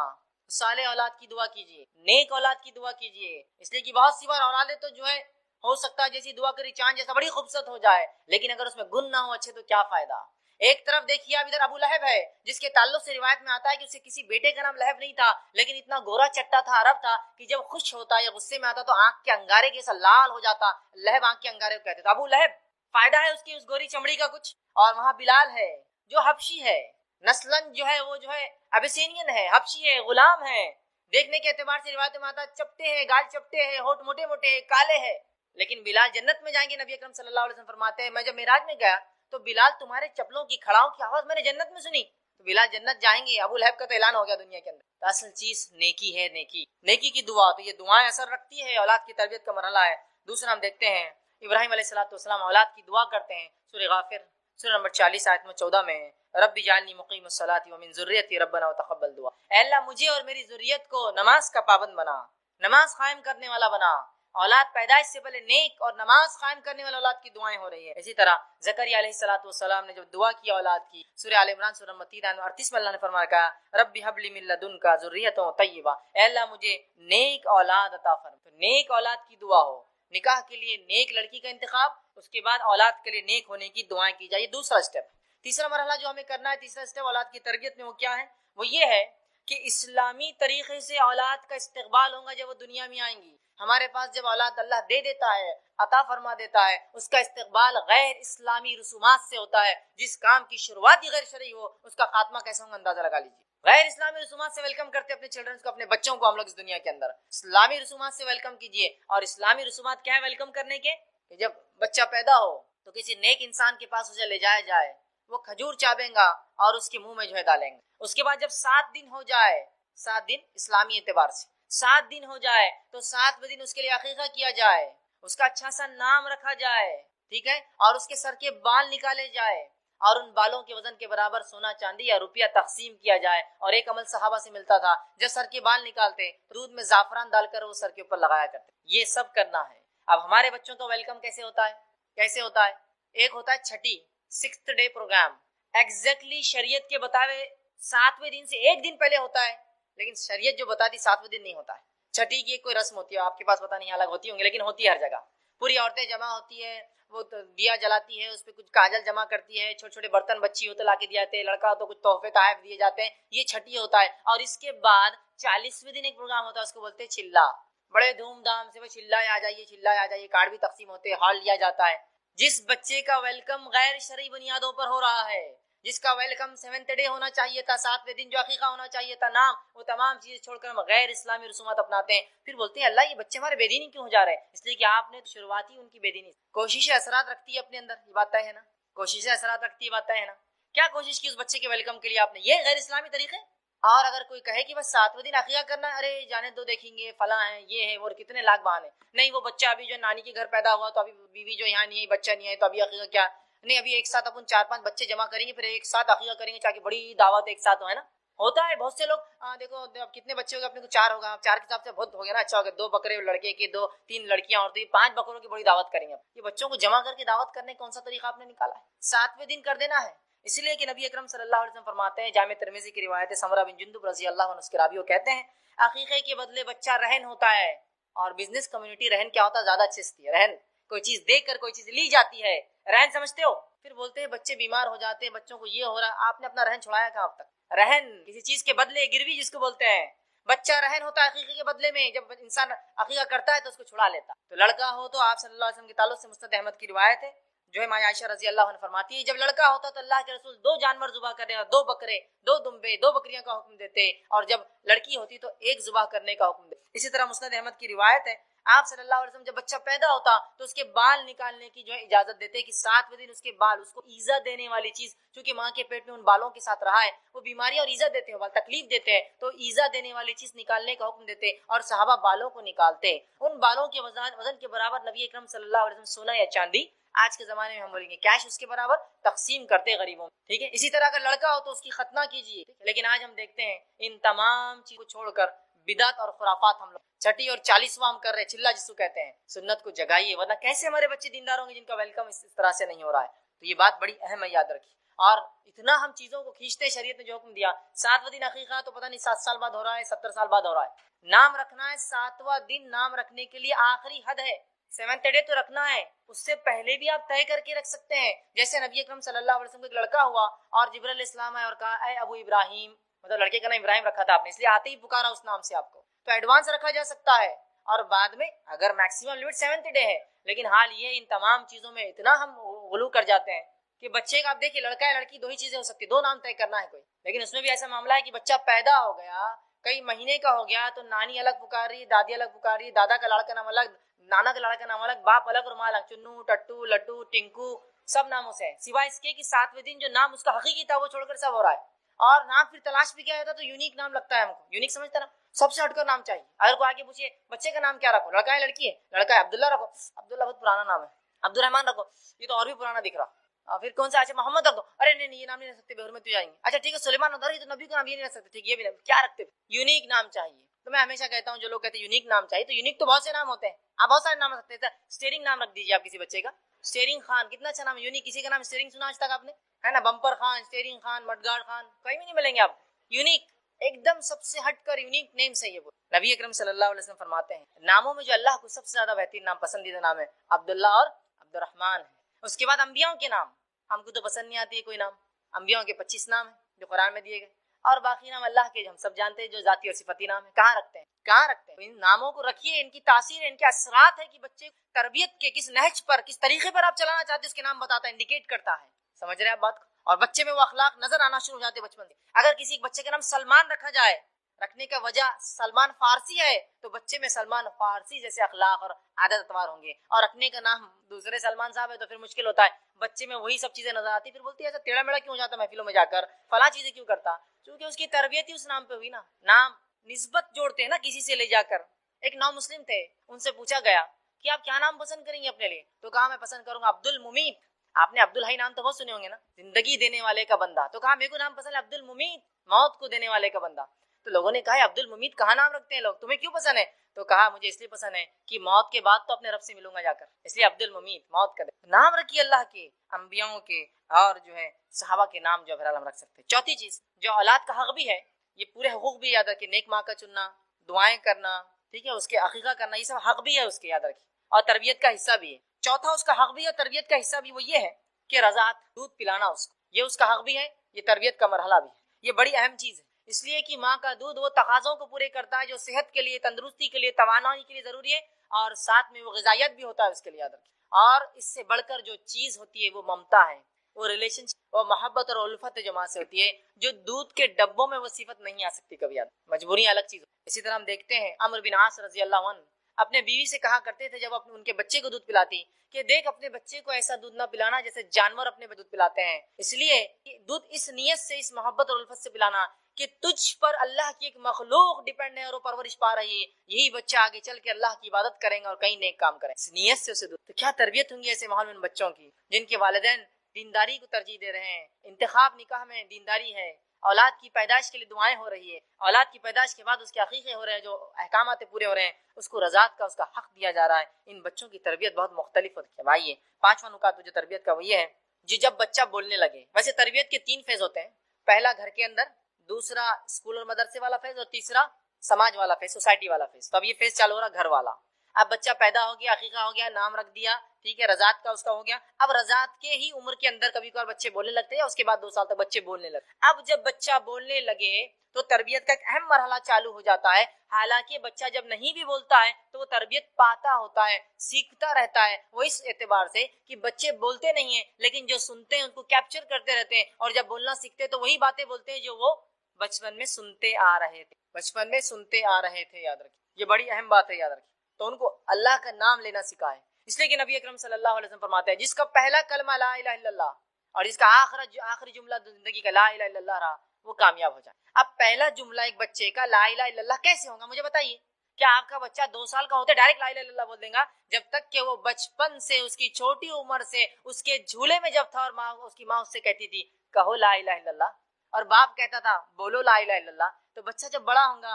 صالح اولاد کی دعا کیجیے, نیک اولاد کی دعا کیجیے, اس لیے کہ بہت سی بار اولادیں تو جو ہے ہو سکتا ہے جیسی دعا کری چاند جیسا بڑی خوبصورت ہو جائے, لیکن اگر اس میں گن نہ ہو اچھے تو کیا فائدہ. ایک طرف دیکھیے اب ادھر ابو لہب ہے جس کے تعلق سے روایت میں آتا ہے کہ اسے کسی بیٹے کا نام لہب نہیں تھا, لیکن اتنا گورا چٹا تھا, عرب تھا, کہ جب خوش ہوتا یا غصے میں آتا تو آنکھ کے انگارے کے جیسا لال ہو جاتا. لہب آنکھ کے انگارے کو کہتے تھے. ابو لہب فائدہ ہے اس کی اس گوری چمڑی کا کچھ. اور وہاں بلال ہے جو حبشی ہے, نسلن جو ہے وہ جو ہے ابیسینین ہے, حبشی ہے, غلام ہے. دیکھنے کے اعتبار سے روایت میں آتا چپٹے ہیں, گال چپٹے ہیں, ہونٹ موٹے موٹے ہیں, کالے ہیں, لیکن بلال جنت میں جائیں گے. نبی اکرم صلی اللہ علیہ وسلم فرماتے ہیں میں جب معراج میں گیا تو بلال تمہارے چپلوں کی کھڑاؤں کی آواز میں نے جنت میں سنی, تو بلال جنت جائیں گے. ابو لہب کا تو اعلان ہو گیا دنیا کے اندر. تو اصل چیز نیکی ہے, نیکی کی دعا. تو یہ دعائیں اثر رکھتی ہے, اولاد کی تربیت کا مرحلہ ہے. دوسرا ہم دیکھتے ہیں ابراہیم علیہ السلام اولاد کی دعا کرتے ہیں. سورہ غافر سورہ نمبر 40 آیت میں 14 میں رب جعلنی مقیم الصلاۃ ومن ذریتی ربنا وتقبل دعا. اے اللہ مجھے اور میری ذریت کو نماز کا پابند بنا, نماز قائم کرنے والا بنا. اولاد پیدائش سے پہلے نیک اور نماز قائم کرنے والا اولاد کی دعائیں ہو رہی ہے. اسی طرح زکریا علیہ السلام نے جب دعا کی اولاد کی, سورہ آل عمران سورہ نمبر 38 میں اللہ نے فرمایا کہا رب هب لي من لدنك ذریۃ طیبہ, اے اللہ مجھے نیک اولاد عطا فرما. تو نیک اولاد کی دعا ہو, نکاح کے لیے نیک لڑکی کا انتخاب, اس کے بعد اولاد کے لیے نیک ہونے کی دعائیں کی جائے. دوسرا اسٹیپ. تیسرا مرحلہ جو ہمیں کرنا ہے, تیسرا اسٹیپ اولاد کی تربیت میں, وہ کیا ہے؟ وہ یہ ہے کہ اسلامی طریقے سے اولاد کا استقبال ہوگا جب وہ دنیا میں آئیں گی. ہمارے پاس جب اولاد اللہ دے دیتا ہے, عطا فرما دیتا ہے, اس کا استقبال غیر اسلامی رسومات سے ہوتا ہے. جس کام کی شروعات ہی غیر شرعی ہو اس کا خاتمہ کیسا ہوگا اندازہ لگا لیجیے. غیر اسلامی رسومات سے ویلکم کرتے اپنے چلڈرنس کو, اپنے بچوں کو ہم لوگ اس دنیا کے اندر. اسلامی رسومات سے ویلکم کیجیے. اور اسلامی رسومات کیا ہے ویلکم کرنے کے؟ کہ جب بچہ پیدا ہو تو کسی نیک انسان کے پاس اسے لے جایا جائے, وہ کھجور چابیں گا اور اس کے منہ میں جو ہے ڈالیں گے. اس کے بعد جب 7 دن ہو جائے, 7 دن اسلامی اعتبار سے 7 دن ہو جائے تو 7ویں دن اس کے لیے عقیقہ کیا جائے, اس کا اچھا سا نام رکھا جائے, ٹھیک ہے, اور اس کے سر کے بال نکالے جائے اور ان بالوں کے وزن کے برابر سونا چاندی یا روپیہ تقسیم کیا جائے. اور ایک عمل صحابہ سے ملتا تھا, جب سر کے بال نکالتے دودھ میں زعفران ڈال کر وہ سر کے اوپر لگایا کرتے. یہ سب کرنا ہے. اب ہمارے بچوں کا ویلکم کیسے ہوتا ہے؟ کیسے ہوتا ہے؟ ایک ہوتا ہے چھٹی 6th ڈے پروگرام, ایگزیکٹلی شریعت کے بتاوے 7ویں دن سے 1 دن پہلے ہوتا ہے, لیکن شریعت جو بتاتی 7ویں دن نہیں ہوتا ہے. چھٹی کی کوئی رسم ہوتی ہے, آپ کے پاس پتہ نہیں الگ ہوتی ہوں گی, لیکن ہوتی ہے ہر جگہ. پوری عورتیں جمع ہوتی ہے, وہ دیا جلاتی ہے, اس پہ کچھ کاجل جمع کرتی ہے, چھوٹے چھوٹے برتن بچی ہو تو لا کے دیے جاتے ہیں, لڑکا ہو تو کچھ تحفے تحائف دیے جاتے ہیں. یہ چھٹی ہوتا ہے. اور اس کے بعد 40ویں دن ایک پروگرام ہوتا ہے, اس کو بولتے ہیں چلا. بڑے دھوم دھام سے وہ چلائے آ جائیے, چلائے آ جائیے, کارڈ بھی تقسیم ہوتے ہیں, ہال لیا جاتا ہے. جس بچے کا ویلکم غیر شرعی بنیادوں پر ہو رہا ہے, جس کا ویلکم 7th ڈے ہونا چاہیے تھا, 7ویں دن جو عقیقہ ہونا چاہیے تھا, نام, وہ تمام چیزیں چھوڑ کر ہم غیر اسلامی رسومات اپناتے ہیں. پھر بولتے ہیں اللہ یہ بچے ہمارے بے دینی کیوں ہو جا رہے ہیں؟ اس لیے کہ آپ نے شروعات ہی ان کی بے دینی. کوشش اثرات رکھتی ہے اپنے اندر, یہ بات طے ہے نا. کوشش اثرات رکھتی ہے, بات طے ہے نا. کیا کوشش کی اس بچے کے ویلکم کے لیے آپ نے؟ یہ غیر اسلامی طریقے. اور اگر کوئی کہے کہ بس 7ویں دن عقیقہ کرنا ہے, ارے جانے دو, دیکھیں گے فلاں ہے, یہ ہے, اور کتنے لاکھ بہانے. نہیں, وہ بچہ ابھی جو نانی کے گھر پیدا ہوا تو ابھی بیوی جو یہاں نہیں ہے, بچہ نہیں ہے, تو ابھی عقیقہ کیا نہیں, ابھی ایک ساتھ اپن 4-5 بچے جمع کریں گے, پھر ایک ساتھ عقیقہ کریں گے تاکہ بڑی دعوت ایک ساتھ ہو, ہے نا. ہوتا ہے بہت سے لوگ. دیکھو اب کتنے بچے ہو گئے اپنے کو؟ 4 ہوگا. 4 کے حساب سے بہت ہو گیا نا, اچھا ہو گیا. 2 بکرے لڑکے کے, 2-3 لڑکیاں اور 5 بکروں کی بڑی دعوت کریں گے. یہ بچوں کو جمع کر کے دعوت کرنے کون سا طریقہ آپ نے نکالا ہے؟ 7ویں دن کر دینا ہے. اس لیے کہ نبی اکرم صلی اللہ علیہ وسلم فرماتے ہیں, جامع ترمذی کی روایت ہے, سمرہ بن جندب رضی اللہ عنہ اس کے راوی وہ کہتے ہیں عقیقے کے بدلے بچہ رہن ہوتا ہے. اور بزنس کمیونٹی رہن کیا ہوتا ہے؟ زیادہ اچھی ستی ہے رہن. کوئی چیز دے کر کوئی چیز لی جاتی ہے, رہن سمجھتے ہو. پھر بولتے ہیں بچے بیمار ہو جاتے ہیں, بچوں کو یہ ہو رہا, آپ نے اپنا رہن چھڑایا کہاں اب تک؟ رہن کسی چیز کے بدلے, گروی جس کو بولتے ہیں. بچہ رہن ہوتا ہے عقیقے کے بدلے میں. جب انسان عقیقہ کرتا ہے تو اس کو چھڑا لیتا. تو لڑکا ہو تو آپ صلی اللہ علیہ وسلم کے تعلق سے مسند احمد کی روایت ہے, جو ہے ماں عائشہ رضی اللہ عنہ فرماتی ہے, جب لڑکا ہوتا تو اللہ کے رسول 2 جانور ذبح کرنے, 2 بکرے, 2 دمبے, 2 بکریاں کا حکم دیتے, اور جب لڑکی ہوتی تو 1 ذبح کرنے کا حکم دیتے. اسی طرح مسند احمد کی روایت ہے, آپ صلی اللہ علیہ وسلم جب بچہ پیدا ہوتا تو اس کے بال نکالنے کی جو ہے اجازت دیتے کہ 7ویں دن اس کے بال, اس کو ایزا دینے والی چیز, چونکہ ماں کے پیٹ میں ان بالوں کے ساتھ رہا ہے, وہ بیماری اور ایزا دیتے ہیں, تکلیف دیتے ہیں, تو ایزا دینے والی چیز نکالنے کا حکم دیتے. اور صحابہ بالوں کو نکالتے. ان بالوں کے وزن کے برابر نبی اکرم صلی اللہ علیہ وسلم سونا یا چاندی, آج کے زمانے میں ہم بولیں گے کیش, اس کے برابر تقسیم کرتے غریبوں. ٹھیک ہے. اسی طرح اگر لڑکا ہو تو اس کی ختنہ کیجیے. لیکن آج ہم دیکھتے ہیں ان تمام چیزوں کو چھوڑ کر بدعت اور خرافات ہم لوگ چھٹی اور 40واں ہم کر رہے ہیں, چلا جس کو کہتے ہیں. سنت کو جگائیے, ورنہ کیسے ہمارے بچے دیندار ہوں گے جن کا ویلکم اس طرح سے نہیں ہو رہا ہے. تو یہ بات بڑی اہم ہے، یاد رکھیے۔ اور اتنا ہم چیزوں کو کھینچتے، شریعت نے جو حکم دیا 7واں دن عقیقہ تو پتہ نہیں 7 سال بعد ہو رہا ہے، 70 سال بعد ہو رہا ہے۔ نام رکھنا ہے 7واں دن، نام رکھنے کے لیے آخری حد ہے، 7th ڈے تو رکھنا ہے، اس سے پہلے بھی آپ طے کر کے رکھ سکتے ہیں۔ جیسے نبی اکرم صلی اللہ علیہ وسلم کو ایک لڑکا ہوا اور جبرائیل علیہ السلام آئے اور کہا اے ابو ابراہیم، مطلب لڑکے کا نام ابراہیم رکھا تھا آپ نے، اس لیے آتے ہی پکارا اس نام سے آپ کو، تو ایڈوانس رکھا جا سکتا ہے۔ اور بعد میں اگر میکسیمم لمٹ 7th ڈے ہے، لیکن حال یہ ان تمام چیزوں میں اتنا ہم غلو کر جاتے ہیں کہ بچے کا آپ دیکھیے، لڑکا ہے لڑکی دو ہی چیزیں ہو سکتی، 2 نام طے کرنا ہے کوئی، لیکن اس میں بھی ایسا معاملہ ہے کہ بچہ پیدا ہو گیا، کئی مہینے کا ہو گیا، تو نانی الگ پکار رہی، دادی الگ پکار رہی، دادا کا لاڑا کا نام الگ، نانا کا لاڑا کا نام الگ، باپ الگ اور ماں الگ، چنو، ٹٹو، لٹو، ٹنکو، سب ناموں سے ہے، سوائے اس کے کہ 7ویں دن جو نام اس کا حقیقی تھا وہ چھوڑ کر سب ہو رہا ہے۔ اور نام پھر تلاش بھی کیا ہوتا ہے تو یونیک نام لگتا ہے ہم کو، یونیک سمجھتا نا، سب سے ہٹ کر نام چاہیے۔ اگر کوئی آگے پوچھے بچے کا نام کیا رکھو، لڑکا ہے لڑکی ہے، لڑکا ہے عبداللہ رکھو، عبداللہ بہت پرانا نام ہے، عبد الرحمن رکھو، یہ تو اور بھی پرانا دکھ رہا، پھر کون سا، اچھا محمد رکھ دو، ارے نہیں یہ نام نہیں رکھ سکتے، بے حرمت ہو جائیں گے، اچھا ٹھیک ہے سلیمان رکھ دو، یہ تو نبی کا نام، یہ نہیں رکھ سکتے، ٹھیک یہ بھی کیا رکھتے، یونیک نام چاہیے۔ تو میں ہمیشہ کہتا ہوں جو لوگ کہتے ہیں یونیک نام چاہیے، تو یونیک تو بہت سے نام ہوتے ہیں، آپ بہت سارے نام رکھ سکتے ہیں، اسٹیئرنگ نام رکھ دیجیے آپ کسی بچے کا، اسٹیئرنگ خان، کتنا اچھا نام ہے، یونیک، کسی کا نام اسٹیئرنگ سنا آج تک آپ نے، ہے نا، بمپر خان، اسٹیئرنگ خان، مڈگارڈ خان، کہیں بھی نہیں ملیں گے آپ، یونیک، ایک دم سب سے ہٹ کر یونیک نیم سے یہ بول۔ نبی اکرم صلی اللہ علیہ وسلم فرماتے ہیں ناموں میں جو اللہ کو سب سے زیادہ بہترین نام، پسندیدہ نام ہے عبداللہ اور عبد الرحمن ہے۔ اس کے بعد انبیاءوں کے نام، ہم کو تو پسند نہیں آتی ہے کوئی نام، انبیاءوں کے 25 نام ہیں جو قرآن میں دیے گئے، اور باقی نام اللہ کے ہم سب جانتے ہیں جو ذاتی اور صفتی نام ہے، کہاں رکھتے ہیں، کہاں رکھتے ہیں، ان ناموں کو رکھیے، ان کی تاثیر، ان کے اثرات ہے کہ بچے تربیت کے کس نہج پر، کس طریقے پر آپ چلانا چاہتے ہیں اس کے نام بتاتا ہے، انڈیکیٹ کرتا ہے، سمجھ رہے ہیں آپ بات کو، اور بچے میں وہ اخلاق نظر آنا شروع ہو جاتے ہیں بچپن سے۔ اگر کسی بچے کا نام سلمان رکھا جائے، رکھنے کا وجہ سلمان فارسی ہے، تو بچے میں سلمان فارسی جیسے اخلاق اور عادت اتوار ہوں گے، اور رکھنے کا نام دوسرے سلمان صاحب ہے تو پھر مشکل ہوتا ہے، بچے میں وہی سب چیزیں نظر آتی، پھر بولتی ہے ایسا ٹیڑھا میڑا کیوں جاتا محفلوں میں جا کر، فلاں چیزیں کیوں کرتا، کیونکہ اس کی تربیت ہی اس نام پہ ہوئی نا، نام نسبت جوڑتے ہیں نا کسی سے لے جا کر۔ ایک نو مسلم تھے، ان سے پوچھا گیا کہ آپ کیا نام پسند کریں گے اپنے لیے، تو کہا میں پسند کروں گا عبد الممیت۔ آپ نے عبد الحی نام تو بہت سنے ہوں گے نا، زندگی دینے والے کا بندہ، تو کہا میرے کو نام پسند ہے عبد الممیت، موت کو دینے والے کا بندہ۔ تو لوگوں نے کہا عبد الممیت کہاں نام رکھتے ہیں لوگ، تمہیں کیوں پسند ہے، تو کہا مجھے اس لیے پسند ہے کہ موت کے بعد تو اپنے رب سے ملوں گا جا کر، اس لیے عبد الممیت، موت کا نام رکھیے، اللہ کے، انبیاؤں کے اور جو ہے صحابہ کے نام جو ہم رکھ سکتے ہیں۔ چوتھی چیز جو اولاد کا حق بھی ہے، یہ پورے حقوق بھی یاد رکھیے، نیک ماں کا چننا، دعائیں کرنا، ٹھیک ہے، اس کے عقیقہ کرنا، یہ سب حق بھی ہے اس کے، یاد رکھیے، اور تربیت کا حصہ بھی ہے۔ چوتھا اس کا حق بھی ہے اور تربیت کا حصہ بھی وہ یہ ہے کہ رضاعت، دودھ پلانا اس کو، یہ اس کا حق بھی ہے، یہ تربیت کا مرحلہ بھی ہے، یہ بڑی اہم چیز ہے، اس لیے کہ ماں کا دودھ وہ تقاضوں کو پورے کرتا ہے جو صحت کے لیے، تندرستی کے لیے، توانائی کے لیے ضروری ہے، اور ساتھ میں وہ غذائیت بھی ہوتا ہے اس کے لیے، یاد رکھیے۔ اور اس سے بڑھ کر جو چیز ہوتی ہے وہ ممتا ہے، وہ ریلیشن، وہ محبت اور الفت جو ماں سے ہوتی ہے، جو دودھ کے ڈبوں میں وہ صفت نہیں آ سکتی کبھی، یاد، مجبوریاں الگ چیز۔ اسی طرح ہم دیکھتے ہیں عمرو بن عاص رضی اللہ عنہ اپنے بیوی سے کہا کرتے تھے جب ان کے بچے کو دودھ پلاتی کہ دیکھ اپنے بچے کو ایسا دودھ نہ پلانا جیسے جانور اپنے دودھ پلاتے ہیں، اس لیے کہ دودھ اس نیت سے، اس محبت اور الفت سے پلانا کہ تجھ پر اللہ کی ایک مخلوق ڈیپینڈ ہے اور وہ پرورش پا رہی ہے، یہی بچہ آگے چل کے اللہ کی عبادت کریں گا اور کئی نیک کام کریں، اس نیت سے اسے دودھ۔ تو کیا تربیت ہوں گی ایسے ماحول میں ان بچوں کی جن کے والدین دینداری کو ترجیح دے رہے ہیں، انتخاب نکاح میں دینداری ہے، اولاد کی پیدائش کے لیے دعائیں ہو رہی ہے، اولاد کی پیدائش کے بعد اس کے عقیقے ہو رہے ہیں، جو احکامات پورے ہو رہے ہیں، اس کو رضاعت کا، اس کا حق دیا جا رہا ہے۔ ان بچوں کی تربیت بہت مختلف ہوتی ہے بھائی۔ پانچواں نکات جو تربیت کا وہ یہ ہے جو جب بچہ بولنے لگے، ویسے تربیت کے 3 فیز ہوتے ہیں، پہلا گھر کے اندر، دوسرا اسکول اور مدرسے والا فیز، اور تیسرا سماج والا فیز، سوسائٹی والا فیز۔ تو اب یہ فیز چالو ہو رہا گھر والا، اب بچہ پیدا ہو گیا، عقیقہ ہو گیا، نام رکھ دیا، ٹھیک ہے، رضاعت کا اس کا ہو گیا، اب رضاعت کے ہی عمر کے اندر کبھی کبھار بچے بولنے لگتے ہیں، یا اس کے بعد 2 سال تک بچے بولنے لگتے ہیں۔ اب جب بچہ بولنے لگے تو تربیت کا ایک اہم مرحلہ چالو ہو جاتا ہے، حالانکہ بچہ جب نہیں بھی بولتا ہے تو وہ تربیت پاتا ہوتا ہے، سیکھتا رہتا ہے، وہ اس اعتبار سے کہ بچے بولتے نہیں ہیں لیکن جو سنتے ہیں ان کو کیپچر کرتے رہتے ہیں، اور جب بولنا سیکھتے تو وہی باتیں بولتے ہیں جو وہ بچپن میں سنتے آ رہے تھے، بچپن میں سنتے آ رہے تھے، یاد رکھیے، یہ بڑی اہم بات ہے، یاد رکھیے۔ تو ان کو اللہ کا نام لینا سکھائے، اس لیے کہ نبی اکرم صلی اللہ علیہ وسلم فرماتے ہیں جس کا پہلا کلمہ لا الہ الا اللہ اور جس کا آخری جملہ زندگی کا لا الہ الا اللہ رہا، وہ کامیاب ہو جائے۔ اب پہلا جملہ ایک بچے کا لا الہ الا اللہ کیسے ہوگا مجھے بتائیے؟ کیا آپ کا بچہ 2 سال کا ہوتے ڈائریکٹ لا الہ الا اللہ بول دیں گا؟ جب تک کہ وہ بچپن سے، اس کی چھوٹی عمر سے، اس کے جھولے میں جب تھا اور اس کی ماں اس سے کہتی تھی کہو لا الہ الا اللہ، اور باپ کہتا تھا بولو لا الہ الا اللہ، تو بچہ جب بڑا ہوگا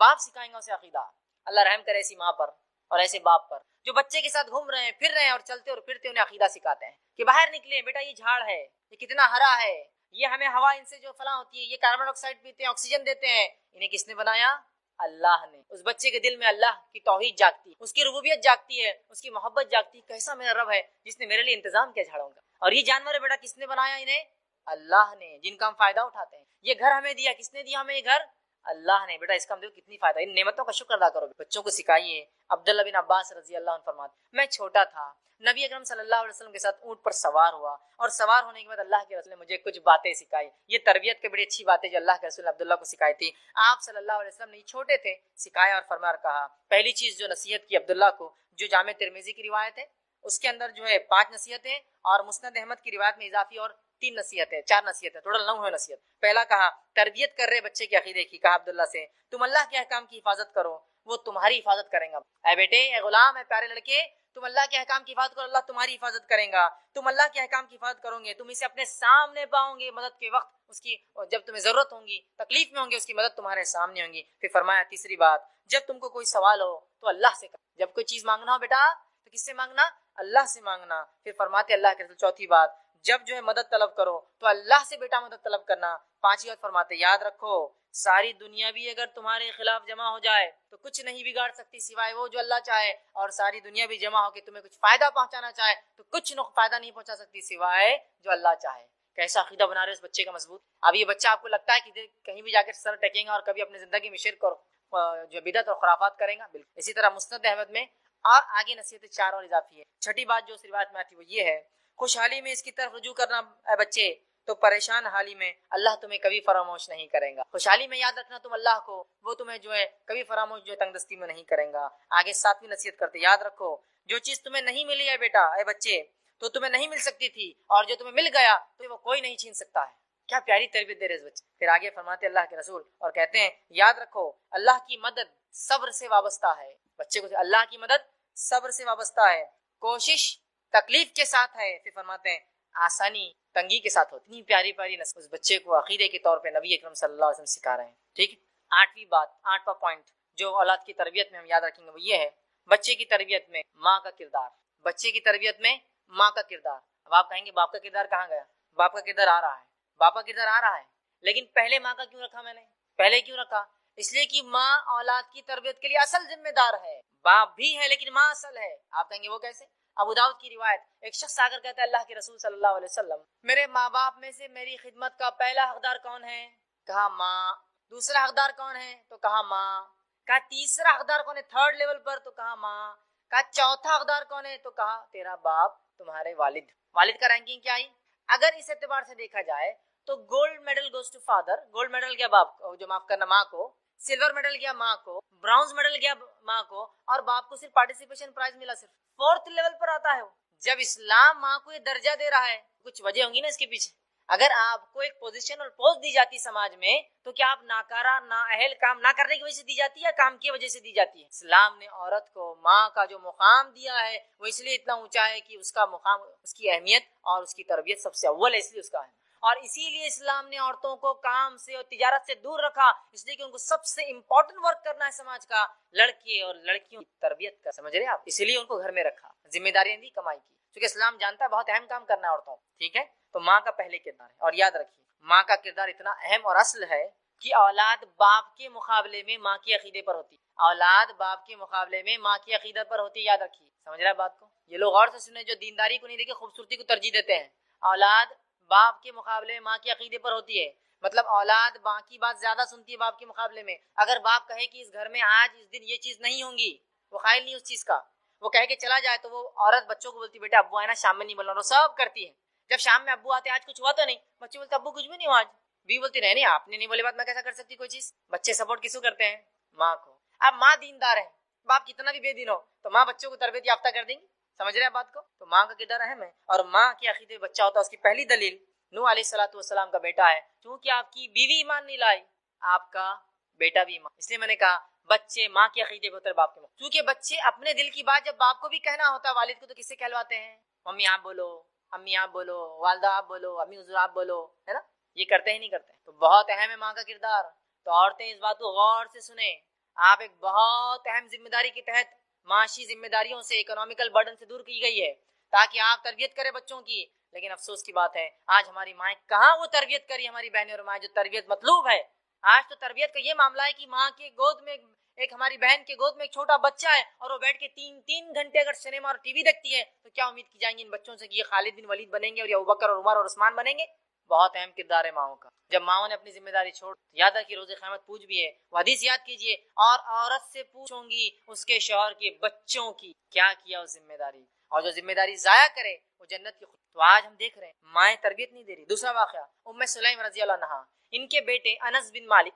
باپ سکھائیں گا اسے عقیدہ. اللہ رحم کرے ایسی ماں پر اور ایسے باپ پر جو بچے کے ساتھ گھوم رہے ہیں پھر رہے ہیں اور چلتے اور پھرتے انہیں عقیدہ سکھاتے ہیں کہ باہر نکلے بیٹا، یہ جھاڑ ہے، یہ کتنا ہرا ہے، یہ ہمیں ہوا ان سے جو فلاں ہوتی ہے، یہ کاربن ڈائی آکسائڈ پیتے ہیں، آکسیجن دیتے ہیں. انہیں کس نے بنایا؟ اللہ نے. اس بچے کے دل میں اللہ کی توحید جاگتی ہے، اس کی ربوبیت جاگتی ہے، اس کی محبت جاگتی ہے. کیسا میرا رب ہے جس نے میرے لیے انتظام کیا جھاڑوں کا. اور یہ جانور ہے بیٹا، کس نے بنایا انہیں؟ اللہ نے. جن کا ہم فائدہ اٹھاتے ہیں. یہ گھر ہمیں دیا، کس نے دیا ہمیں یہ گھر؟ اللہ نے. بیٹا اس کا ہم دیکھو کتنی فائدہ، ان نعمتوں کا شکر ادا کرو. بچوں کو سکھائیے. عبداللہ بن عباس رضی اللہ عنہ فرماتے میں چھوٹا تھا، نبی اکرم صلی اللہ علیہ وسلم کے ساتھ اونٹ پر سوار ہوا، اور سوار ہونے کے بعد اللہ کے رسول نے مجھے کچھ باتیں سکھائی. یہ تربیت کی بڑی اچھی باتیں جو اللہ کے رسول نے عبداللہ کو سکھائی تھی. آپ صلی اللہ علیہ وسلم نے چھوٹے تھے، سکھایا اور فرمایا اور کہا. پہلی چیز جو نصیحت کی عبداللہ کو، جو جامع ترمذی کی روایت ہے اس کے اندر جو ہے 5 نصیحتیں، اور مسند احمد کی روایت میں اضافی اور 3 نصیحتیں، 4 نصیحتیں، ٹوٹل 9 ہے نصیحت. پہلا کہا تربیت کر رہے بچے کے عقیدے کی، کہا عبداللہ سے تم اللہ کے احکام کی حفاظت کرو، وہ تمہاری حفاظت کریں گا. اے بیٹے، اے غلام، اے پیارے لڑکے، تم اللہ کے احکام کی حفاظت کرو، اللہ تمہاری حفاظت کرے گا. تم اللہ کے احکام کی حفاظت کرو گے، تم اسے اپنے سامنے پاؤ گے مدد کے وقت، اس کی جب تمہیں ضرورت ہوگی، تکلیف میں ہوں گے، اس کی مدد تمہارے سامنے ہوگی. پھر فرمایا تیسری بات، جب تم کو کوئی سوال ہو تو اللہ سے کرو. جب کوئی چیز مانگنا ہو بیٹا تو کس سے مانگنا؟ اللہ سے مانگنا. پھر فرماتے اللہ کے رسول چوتھی بات، جب جو ہے مدد طلب کرو تو اللہ سے بیٹا مدد طلب کرنا. پانچویں بات فرماتے یاد رکھو ساری دنیا بھی اگر تمہارے خلاف جمع ہو جائے تو کچھ نہیں بگاڑ سکتی سوائے وہ جو اللہ چاہے، اور ساری دنیا بھی جمع ہو کے تمہیں کچھ فائدہ پہنچانا چاہے تو کچھ فائدہ نہیں پہنچا سکتی سوائے جو اللہ چاہے. کیسا عقیدہ بنا رہے اس بچے کا مضبوط. اب یہ بچہ آپ کو لگتا ہے کہ کہیں بھی جا کے سر ٹکیں گا اور کبھی اپنی زندگی میں شرک اور جو بدعت اور خرافات کریں گا؟ بالکل. اسی طرح مسند احمد میں اور آگے نصیحت 4 اور اضافی ہے. چھٹی بات جو اس روایت میں آتی وہ یہ ہے، خوشحالی میں اس کی طرف رجوع کرنا اے بچے تو پریشان حالی میں اللہ تمہیں کبھی فراموش نہیں کرے گا. خوشحالی میں یاد رکھنا تم اللہ کو، وہ تمہیں جو ہے کبھی فراموش جو ہے تنگ دستی میں نہیں کرے گا. آگے 7ویں نصیحت کرتے یاد رکھو جو چیز تمہیں نہیں ملی ہے بیٹا اے بچے تو تمہیں نہیں مل سکتی تھی، اور جو تمہیں مل گیا تو وہ کوئی نہیں چھین سکتا ہے. کیا پیاری تربیت دے رہے اس بچے. پھر آگے فرماتے اللہ کے رسول اور کہتے ہیں یاد رکھو اللہ کی مدد صبر سے وابستہ ہے. بچے کو اللہ کی مدد صبر سے وابستہ ہے، کوشش تکلیف کے ساتھ ہے. پھر فرماتے ہیں آسانی تنگی کے ساتھ ہوتی. پیاری پیاری نصیحت اس بچے کو عقیدے کے طور پہ نبی اکرم صلی اللہ علیہ وسلم سکھا رہے ہیں. ٹھیک ہے. 8ویں بات، 8واں پوائنٹ جو اولاد کی تربیت میں ہم یاد رکھیں گے وہ یہ ہے، بچے کی تربیت میں ماں کا کردار. بچے کی تربیت میں ماں کا کردار. اب آپ کہیں گے باپ کا کردار کہاں گیا؟ باپ کا کردار آ رہا ہے، باپ کا کردار آ رہا ہے، لیکن پہلے ماں کا کیوں رکھا میں نے؟ پہلے کیوں رکھا؟ اس لیے کہ ماں اولاد کی تربیت کے لیے اصل ذمہ دار ہے. باپ بھی ہے لیکن ماں اصل ہے. آپ کہیں گے وہ کیسے؟ ابو داؤد کی روایت، ایک شخص آ کر کہتا ہے اللہ کے رسول صلی اللہ علیہ وسلم میرے ماں باپ میں سے میری خدمت کا پہلا حقدار کون ہے؟ کہا ماں. دوسرا حقدار کون ہے؟ تو کہا ماں. کہا تیسرا حقدار کون ہے 3rd لیول پر؟ تو کہا ماں. کہا چوتھا حقدار کون ہے؟ تو کہا تیرا باپ، تمہارے والد. والد کا رینکنگ کیا آئی؟ اگر اس اعتبار سے دیکھا جائے تو gold medal goes to father. Gold medal گیا باپ کو، جو معاف کرنا ماں کو. سلور میڈل گیا ماں کو. برونز میڈل گیا ماں کو. اور باپ کو صرف پارٹیسپیشن پرائز ملا صرف 4th لیول پر آتا ہے وہ. جب اسلام ماں کو یہ درجہ دے رہا ہے کچھ وجہ ہوں گی نا اس کے پیچھے. اگر آپ کو ایک پوزیشن اور پوسٹ دی جاتی سماج میں تو کیا آپ ناکارہ نااہل کام نہ کرنے کی وجہ سے دی جاتی ہے، کام کی وجہ سے دی جاتی ہے؟ اسلام نے عورت کو ماں کا جو مقام دیا ہے وہ اس لیے اتنا اونچا ہے کہ اس کا مقام، اس کی اہمیت اور اس کی تربیت سب سے اول ہے، اس لیے اس کا ہے. اور اسی لیے اسلام نے عورتوں کو کام سے اور تجارت سے دور رکھا، اس لیے کہ ان کو سب سے امپورٹنٹ ورک کرنا ہے سماج کا لڑکے اور لڑکیوں کی تربیت کا. سمجھ رہے آپ؟ اسی لیے ان کو گھر میں رکھا، ذمہ داریاں دی کمائی کی، کیونکہ اسلام جانتا ہے بہت اہم کام کرنا ہے عورتوں. ٹھیک ہے. تو ماں کا پہلے کردار ہے. اور یاد رکھیے ماں کا کردار اتنا اہم اور اصل ہے کہ اولاد باپ کے مقابلے میں ماں کے عقیدے پر ہوتی. اولاد باپ کے مقابلے میں ماں کے عقیدے پر ہوتی. یاد رکھیے. سمجھ رہے ہیں بات کو؟ یہ لوگ غور سے سنیں جو دینداری کو نہیں دیکھے خوبصورتی کو ترجیح دیتے ہیں. اولاد باپ کے مقابلے میں ماں کے عقیدے پر ہوتی ہے. مطلب اولاد ماں کی بات زیادہ سنتی ہے باپ کے مقابلے میں. اگر باپ کہے کہ اس گھر میں آج اس دن یہ چیز نہیں ہوں گی، وہ قائل نہیں اس چیز کا، وہ کہہ کے چلا جائے تو وہ عورت بچوں کو بولتی بیٹا ابو آئے نا شام میں نہیں بولنا. وہ سب کرتی ہے. جب شام میں ابو آتے آج کچھ ہوا تو نہیں، بچے بولتے ابو کچھ بھی نہیں ہوا آج. بھی بولتی نہیں آپ نے نہیں بولے بات میں کیسا کر سکتی کوئی چیز. بچے سپورٹ کس کو کرتے ہیں؟ ماں کو. اب ماں دیندار ہے، باپ کتنا بھی بے دین ہو تو ماں بچوں کو تربیت یافتہ کر دیں گی. سمجھ رہے ہیں بات کو؟ تو ماں کا کردار اہم ہے. اور ماں کے عقیدے بچہ ہوتا ہے. اس کی پہلی دلیل نوح علیہ السلام کا بیٹا ہے. کیونکہ آپ کی بیوی ایمان نہیں لائی، آپ کا بیٹا بھی ایمان. اس لیے میں نے کہا بچے ماں کے عقیدے پہ ہوتے باپ کے. کیونکہ بچے اپنے دل کی بات جب باپ کو بھی کہنا ہوتا ہے والد کو تو کس سے کہلواتے ہیں؟ ممی آپ بولو، امی آپ بولو، والدہ آپ بولو، امی حضور آپ بولو، ہے نا؟ یہ کرتے ہی نہیں کرتے. تو بہت اہم ہے ماں کا کردار. تو عورتیں اس بات کو غور سے سنیں. آپ ایک بہت اہم ذمہ داری کے تحت معاشی ذمہ داریوں سے، اکنامیکل برڈن سے دور کی گئی ہے تاکہ آپ تربیت کریں بچوں کی. لیکن افسوس کی بات ہے آج ہماری مائیں کہاں وہ تربیت کری، ہماری بہنیں اور مائیں جو تربیت مطلوب ہے. آج تو تربیت کا یہ معاملہ ہے کہ ماں کے گود میں ایک ہماری بہن کے گود میں ایک چھوٹا بچہ ہے اور وہ بیٹھ کے 3 گھنٹے اگر سنیما اور ٹی وی دیکھتی ہے تو کیا امید کی جائیں گی ان بچوں سے کہ یہ خالد بن ولید بنیں گے اور یا ابوبکر اور عمر اور عثمان بنیں گے؟ بہت اہم کردار ہے ماؤں کا. جب ماؤں نے اپنی ذمہ داری چھوڑ، یاد رکھیے روز قیامت پوچھ بھی ہے. وہ حدیث یاد کیجئے، اور عورت سے پوچھوں گی اس کے شوہر کے بچوں کی کیا کیا اس ذمہ داری، اور جو ذمہ داری ضائع کرے وہ جنت کی خود. تو آج ہم دیکھ رہے ہیں مائیں تربیت نہیں دے رہی. دوسرا واقعہ ام سلیم رضی اللہ عنہا، ان کے بیٹے انس بن مالک،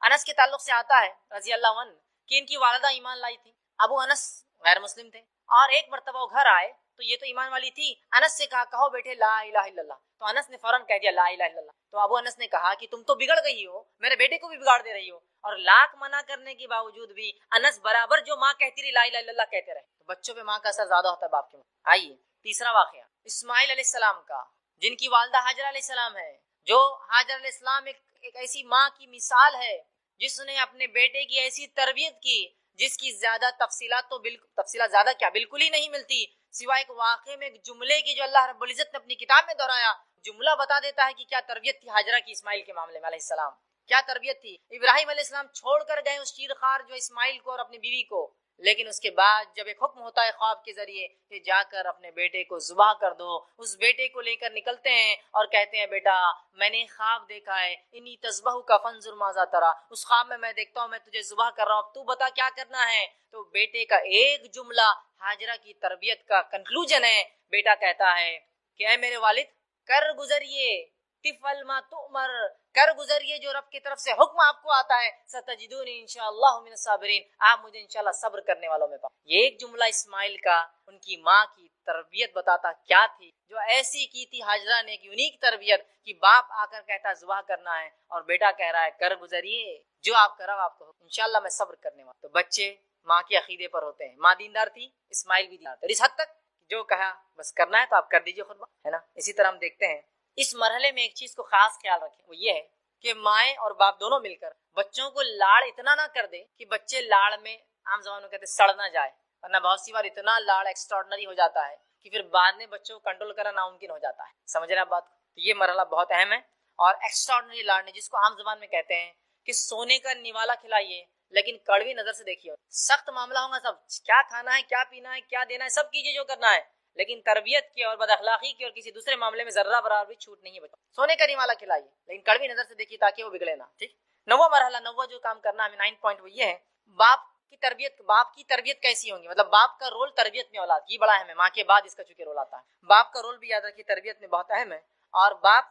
انس کے تعلق سے آتا ہے رضی اللہ عنہ کہ ان کی والدہ ایمان لائی تھی. ابو انس غیر مسلم تھے اور ایک مرتبہ وہ گھر آئے تو یہ تو ایمان والی تھی. انس سے کہا کہو بیٹے لا الہ الا اللہ، تو انس نے فوراً کہہ دیا لا الہ الا اللہ. تو ابو انس نے کہا کہ تم تو بگڑ گئی ہو، میرے بیٹے کو بھی بگاڑ دے رہی ہو. اور لاکھ منع کرنے کے باوجود بھی انس برابر جو ماں کہتی رہی لا الہ الا اللہ کہتے رہے. تو بچوں پہ ماں کا اثر زیادہ ہوتا ہے باپ کے. آئیے تیسرا واقعہ اسماعیل علیہ السلام کا، جن کی والدہ ہاجرہ علیہ السلام ہے. جو ہاجر علیہ السلام ایک ایسی ماں کی مثال ہے جس نے اپنے بیٹے کی ایسی تربیت کی جس کی زیادہ تفصیلات تو تفصیلات زیادہ کیا بالکل ہی نہیں ملتی، سوائے ایک واقعے میں ایک جملے کی جو اللہ رب العزت نے اپنی کتاب میں دہرایا. جملہ بتا دیتا ہے کہ کیا تربیت تھی ہاجرہ کی اسماعیل کے معاملے میں علیہ السلام. کیا تربیت تھی. ابراہیم علیہ السلام چھوڑ کر گئے اس چیرخوار جو اسماعیل کو اور اپنی بیوی کو، لیکن اس کے بعد جب ایک حکم ہوتا ہے خواب کے ذریعے کہ جا کر اپنے بیٹے کو ذبح کر دو، اس بیٹے کو لے کر نکلتے ہیں اور کہتے ہیں بیٹا میں نے خواب دیکھا ہے، انی تذبحک فانظر ماذا تری، اس خواب میں دیکھتا ہوں میں تجھے ذبح کر رہا ہوں، اب تو بتا کیا کرنا ہے. تو بیٹے کا ایک جملہ ہاجرہ کی تربیت کا کنکلوژن ہے. بیٹا کہتا ہے کہ اے میرے والد کر گزریے تفعل ما تؤمر، کر گزریے جو رب کی طرف سے حکم آپ کو آتا ہے، ستجدونی انشاءاللہ من الصابرین، آپ مجھے انشاءاللہ صبر کرنے والوں میں پاؤ. یہ ایک جملہ اسماعیل کا ان کی ماں کی تربیت بتاتا کیا تھی جو ایسی کی تھی ہاجرہ نے، ایک یونیک تربیت کہ باپ آ کر کہتا ذبح کرنا ہے اور بیٹا کہہ رہا ہے کر گزریے جو آپ کرا آپ کو انشاءاللہ میں صبر کرنے والا. تو بچے ماں کے عقیدے پر ہوتے ہیں. ماں دیندار تھی، اسماعیل بھی دیندار تھا اس حد تک جو کہا بس کرنا ہے تو آپ کر دیجئے خطبہ، ہے نا. اسی طرح ہم دیکھتے ہیں اس مرحلے میں ایک چیز کو خاص خیال رکھیں، وہ یہ ہے کہ مائیں اور باپ دونوں مل کر بچوں کو لاڑ اتنا نہ کر دے کہ بچے لاڑ میں عام زبان میں کہتے ہیں سڑ نہ جائے، ورنہ بہت سی بار اتنا لاڑ ایکسٹراڈنری ہو جاتا ہے کہ پھر بعد میں بچوں کو کنٹرول کرنا ناممکن ہو جاتا ہے. سمجھ رہے ہیں آپ بات؟ تو یہ مرحلہ بہت اہم ہے. اور ایکسٹراڈنری لاڑ نے جس کو عام زبان میں کہتے ہیں کہ سونے کا نوالا کھلائیے لیکن کڑوی نظر سے دیکھیے. سخت معاملہ ہوگا، سب کیا کھانا ہے کیا پینا ہے کیا دینا ہے سب کیجیے جو کرنا ہے، لیکن تربیت کی اور بد اخلاقی کی اور کسی دوسرے معاملے میں ذرہ برابر بھی چھوٹ نہیں ہے. بچوں سونے کا نوالا کھلائیے لیکن کڑوی نظر سے دیکھیے تاکہ وہ بگڑے نہ. ٹھیک. نواں مرحلہ، نواں جو کام کرنا ہے 9 پوائنٹ وہ یہ ہے باپ کی تربیت کیسی ہوں گی، مطلب باپ کا رول تربیت میں اولاد کی بڑا اہم ہے. ماں کے بعد اس کا چونکہ رول آتا ہے، باپ کا رول بھی یاد رکھیے تربیت میں بہت اہم ہے. اور باپ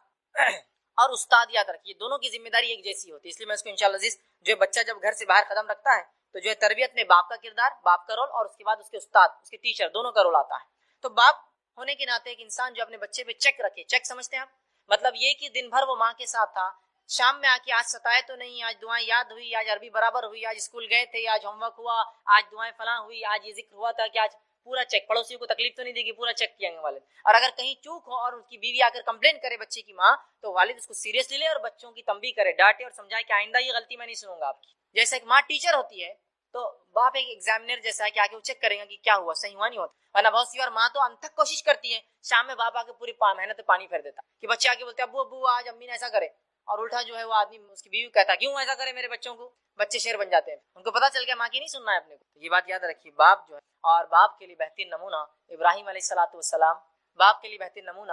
اور استاد یاد رکھیے دونوں کی ذمہ داری ایک جیسی ہوتی ہے. اس لیے میں اس کو انشاءاللہ عزیز جو بچہ جب گھر سے باہر قدم رکھتا ہے تو جو ہے تربیت میں باپ کا کردار، باپ کا رول، اور اس کے بعد اس کے استاد، اس کے ٹیچر دونوں کا رول آتا ہے. تو باپ ہونے کے ناطے ایک انسان جو اپنے بچے پہ چیک رکھے. چیک سمجھتے ہیں آپ؟ مطلب یہ کہ دن بھر وہ ماں کے ساتھ تھا، شام میں آ کے آج ستائے تو نہیں، آج دعائیں یاد ہوئی، آج عربی برابر ہوئی، آج اسکول گئے تھے، آج ہوم ورک ہوا، آج دعائیں فلاں ہوئی، آج یہ ذکر ہوا تھا کہ آج پورا چیک. پڑوسیوں کو تکلیف تو نہیں دے گی، پورا چیک کیا والد. اور اگر کہیں چوک ہو اور اس کی بیوی آ کر کمپلین کرے بچے کی ماں تو والد اس کو سیریسلی لے اور بچوں کی تنبیہ کرے، ڈانٹے اور سمجھائے کہ آئندہ یہ غلطی میں نہیں سنوں گا آپ کی. جیسے ایک ماں ٹیچر ہوتی ہے تو باپ ایک ایگزامینر جیسا ہے کہ آ کے وہ چیک کرے گا کہ کیا ہوا، صحیح ہوا نہیں ہوتا. ورنہ بہت سی بار ماں تو انتھک کوشش کرتی ہے، شام میں باپ آ کے پوری محنت پانی پھیر دیتا کہ بچے آ کے بولتے ابو آج امی نے ایسا کرے، اور الٹا جو ہے وہ آدمی اس کی بیوی کہتا کیوں ایسا کرے میرے بچوں کو. بچے شیر بن جاتے ہیں، ان کو پتا چل گیا ماں کی نہیں سننا ہے اپنے کو. یہ بات یاد رکھیے باپ جو ہے، اور باپ کے لیے بہترین نمونہ ابراہیم علیہ الصلوۃ والسلام، باپ کے لیے بہترین نمونہ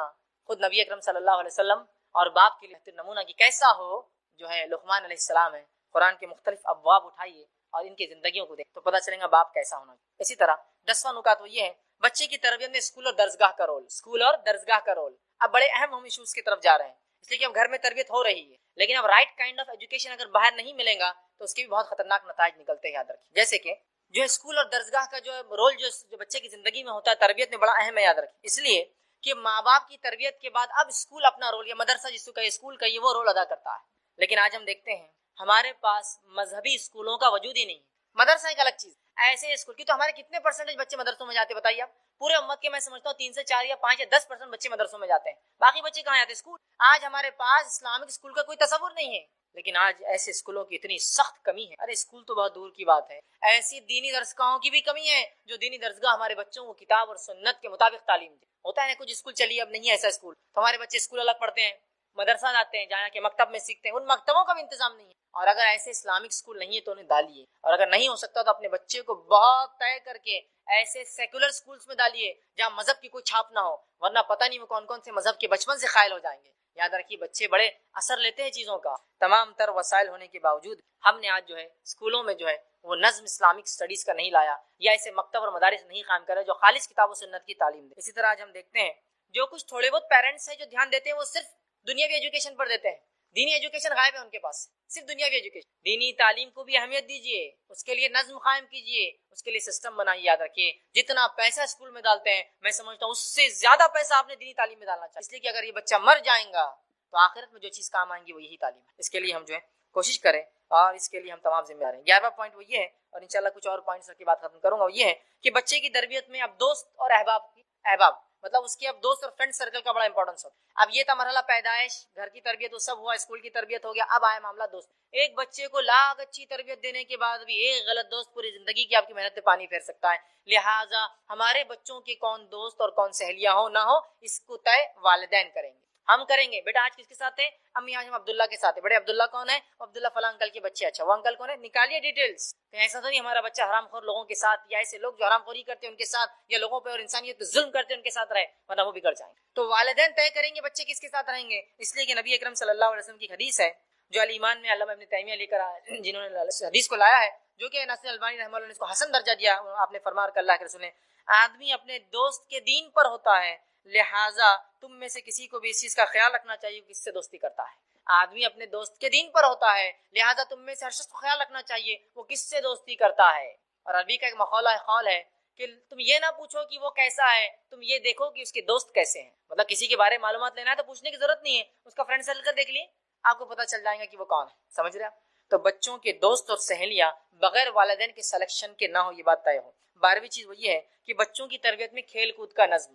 خود نبی اکرم صلی اللہ علیہ وسلم، اور باپ کے لیے بہترین نمونہ کہ کیسا ہو جو ہے لقمان علیہ السلام ہے. قرآن کے مختلف ابواب اٹھائیے اور ان کی زندگیوں کو دیکھ تو پتہ چلے گا باپ کیسا ہونا. اسی طرح 10واں نکات وہ یہ ہے بچے کی تربیت میں اسکول اور درسگاہ کا رول. اسکول اور درسگاہ کا رول اب بڑے اہم ہم ایشوز کی طرف جا رہے ہیں، اس لیے کہ اب گھر میں تربیت ہو رہی ہے لیکن اب رائٹ کائنڈ آف ایجوکیشن اگر باہر نہیں ملے گا تو اس کے بھی بہت خطرناک نتائج نکلتے ہیں. یاد رکھیے جیسے کہ جو اسکول اور درسگاہ کا جو رول جو بچے کی زندگی میں ہوتا ہے تربیت میں بڑا اہم ہے. یاد رکھیے اس لیے کہ ماں باپ کی تربیت کے بعد اب اسکول اپنا رول یا مدرسہ جس کو اسکول کا یہ وہ رول ادا کرتا ہے. لیکن آج ہم دیکھتے ہیں ہمارے پاس مذہبی اسکولوں کا وجود ہی نہیں. مدرسہ ایک الگ چیز، ایسے اسکول کی تو ہمارے کتنے پرسنٹیج بچے مدرسوں میں جاتے بتائیے آپ؟ پورے امت کے میں سمجھتا ہوں 3 سے 4 یا 5 یا 10% بچے مدرسوں میں جاتے ہیں، باقی بچے کہاں جاتے ہیں؟ اسکول. آج ہمارے پاس اسلامک اسکول کا کوئی تصور نہیں ہے. لیکن آج ایسے اسکولوں کی اتنی سخت کمی ہے. ارے اسکول تو بہت دور کی بات ہے، ایسی دینی درسگاہوں کی بھی کمی ہے جو دینی درسگاہ ہمارے بچوں کو کتاب اور سنت کے مطابق تعلیم دے. ہوتا ہے نا کچھ اسکول چلیے اب نہیں ہے ایسا اسکول، تو ہمارے بچے اسکول الگ پڑھتے ہیں، مدرسہ جاتے ہیں جہاں کے مکتب میں سیکھتے ہیں، ان مکتبوں کا بھی انتظام نہیں ہے. اور اگر ایسے اسلامک اسکول نہیں ہے تو انہیں ڈالیے، اور اگر نہیں ہو سکتا تو اپنے بچے کو بہت طے کر کے ایسے سیکولر اسکولس میں ڈالیے جہاں مذہب کی کوئی چھاپ نہ ہو، ورنہ پتہ نہیں وہ کون کون سے مذہب کے بچپن سے قائل ہو جائیں گے. یاد رکھیے بچے بڑے اثر لیتے ہیں چیزوں کا. تمام تر وسائل ہونے کے باوجود ہم نے آج جو ہے اسکولوں میں جو ہے وہ نظم اسلامک اسٹڈیز کا نہیں لایا، یا ایسے مکتب اور مدارس نہیں قائم کرے جو خالص کتاب و سنت کی تعلیم دے. اسی طرح آج ہم دیکھتے ہیں جو کچھ تھوڑے بہت پیرنٹس ہیں جو دھیان دیتے ہیں وہ صرف دنیاوی ایجوکیشن پر دیتے ہیں. دینی ایجوکیشن غائب ہے ان کے پاس، صرف دنیاوی ایجوکیشن. دینی تعلیم کو بھی اہمیت دیجیے، اس کے لیے نظم قائم کیجیے، اس کے لیے سسٹم بنائیے. یاد رکھیے جتنا پیسہ اسکول میں ڈالتے ہیں میں سمجھتا ہوں اس سے زیادہ پیسہ آپ نے دینی تعلیم میں ڈالنا چاہیے، اس لیے کہ اگر یہ بچہ مر جائیں گا تو آخرت میں جو چیز کام آئیں گی وہ یہی تعلیم ہے. اس کے لیے ہم جو ہے کوشش کریں اور اس کے لیے ہم تمام ذمہ دار ہیں. 11واں پوائنٹ وہ یہ ہے، اور انشاءاللہ کچھ اور پوائنٹس کی بات ختم کروں گا، وہ یہ ہے کہ بچے کی تربیت میں اب دوست اور احباب مطلب اس کے اب دوست اور فرینڈ سرکل کا بڑا امپورٹنس ہوتا ہے. اب یہ تھا مرحلہ پیدائش، گھر کی تربیت وہ سب ہوا، اسکول کی تربیت ہو گیا، اب آیا معاملہ دوست. ایک بچے کو لاکھ اچھی تربیت دینے کے بعد بھی ایک غلط دوست پوری زندگی کی آپ کی محنت پہ پانی پھیر سکتا ہے. لہٰذا ہمارے بچوں کے کون دوست اور کون سہیلیاں ہو نہ ہو اس کو طے والدین کریں گے، ہم کریں گے. بیٹا آج کس کے ساتھ ہے؟ امی آج ہم عبداللہ کے ساتھ ہے. بڑے عبداللہ کون ہے؟ عبداللہ فلاں انکل کے بچے. اچھا وہ انکل کون ہے؟ نکالیے ڈیٹیلز. ایسا تو نہیں ہمارا بچہ حرام خور لوگوں کے ساتھ یا ایسے لوگ جو حرام خوری کرتے ہیں ان کے ساتھ یا لوگوں پہ اور انسانیت پہ ظلم کرتے ہیں ان کے ساتھ رہے، ورنہ وہ بگڑ جائیں. تو والدین طے کریں گے بچے کس کے ساتھ رہیں گے، اس لیے کہ نبی اکرم صلی اللہ علیہ وسلم کی حدیث ہے جو الایمان میں علامہ ابن تیمیہ لے کر آئے، جنہوں نے حدیث کو لایا ہے، جو کہ ناصر البانی رحمہ اللہ نے اس کو حسن درجہ دیا. آپ نے فرمایا کہ اللہ کے رسول نے آدمی اپنے دوست کے دین پر ہوتا ہے، لہٰذا تم میں سے کسی کو بھی اس چیز کا خیال رکھنا چاہیے کہ کس سے دوستی کرتا ہے. آدمی اپنے دوست کے دین پر ہوتا ہے، لہٰذا تم میں سے ہر شخص کو خیال رکھنا چاہیے وہ کس سے دوستی کرتا ہے. اور عربی کا ایک قول ہے کہ تم یہ نہ پوچھو کہ وہ کیسا ہے، تم یہ دیکھو کہ اس کے دوست کیسے ہیں. مطلب کسی کے بارے میں معلومات لینا ہے تو پوچھنے کی ضرورت نہیں ہے، اس کا فرینڈ سرکل دیکھ لیے آپ کو پتہ چل جائے گا کہ وہ کون ہے. سمجھ رہے آپ؟ تو بچوں کے دوست اور سہیلیاں بغیر والدین کے سلیکشن کے نہ ہو، یہ بات طے ہو. 12ویں چیز وہ یہ ہے کہ بچوں کی تربیت میں کھیل کود کا نظم.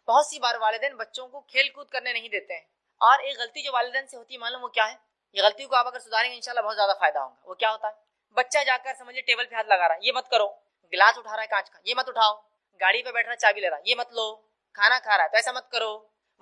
بہت سی بار والدین بچوں کو کھیل کود کرنے نہیں دیتے ہیں، اور ایک غلطی جو والدین سے ہوتی ہے معلوم وہ کیا ہے؟ یہ غلطی کو آپ اگر سدھاریں گے انشاءاللہ بہت زیادہ فائدہ ہوگا. وہ کیا ہوتا ہے؟ بچہ جا کر سمجھے ٹیبل پہ ہاتھ لگا رہا ہے، یہ مت کرو. گلاس اٹھا رہا ہے کانچ کا، یہ مت اٹھاؤ. گاڑی پہ بیٹھ رہا ہے چابی لے رہا ہے، یہ مت لو. کھانا کھا رہا ہے تو ایسا مت کرو،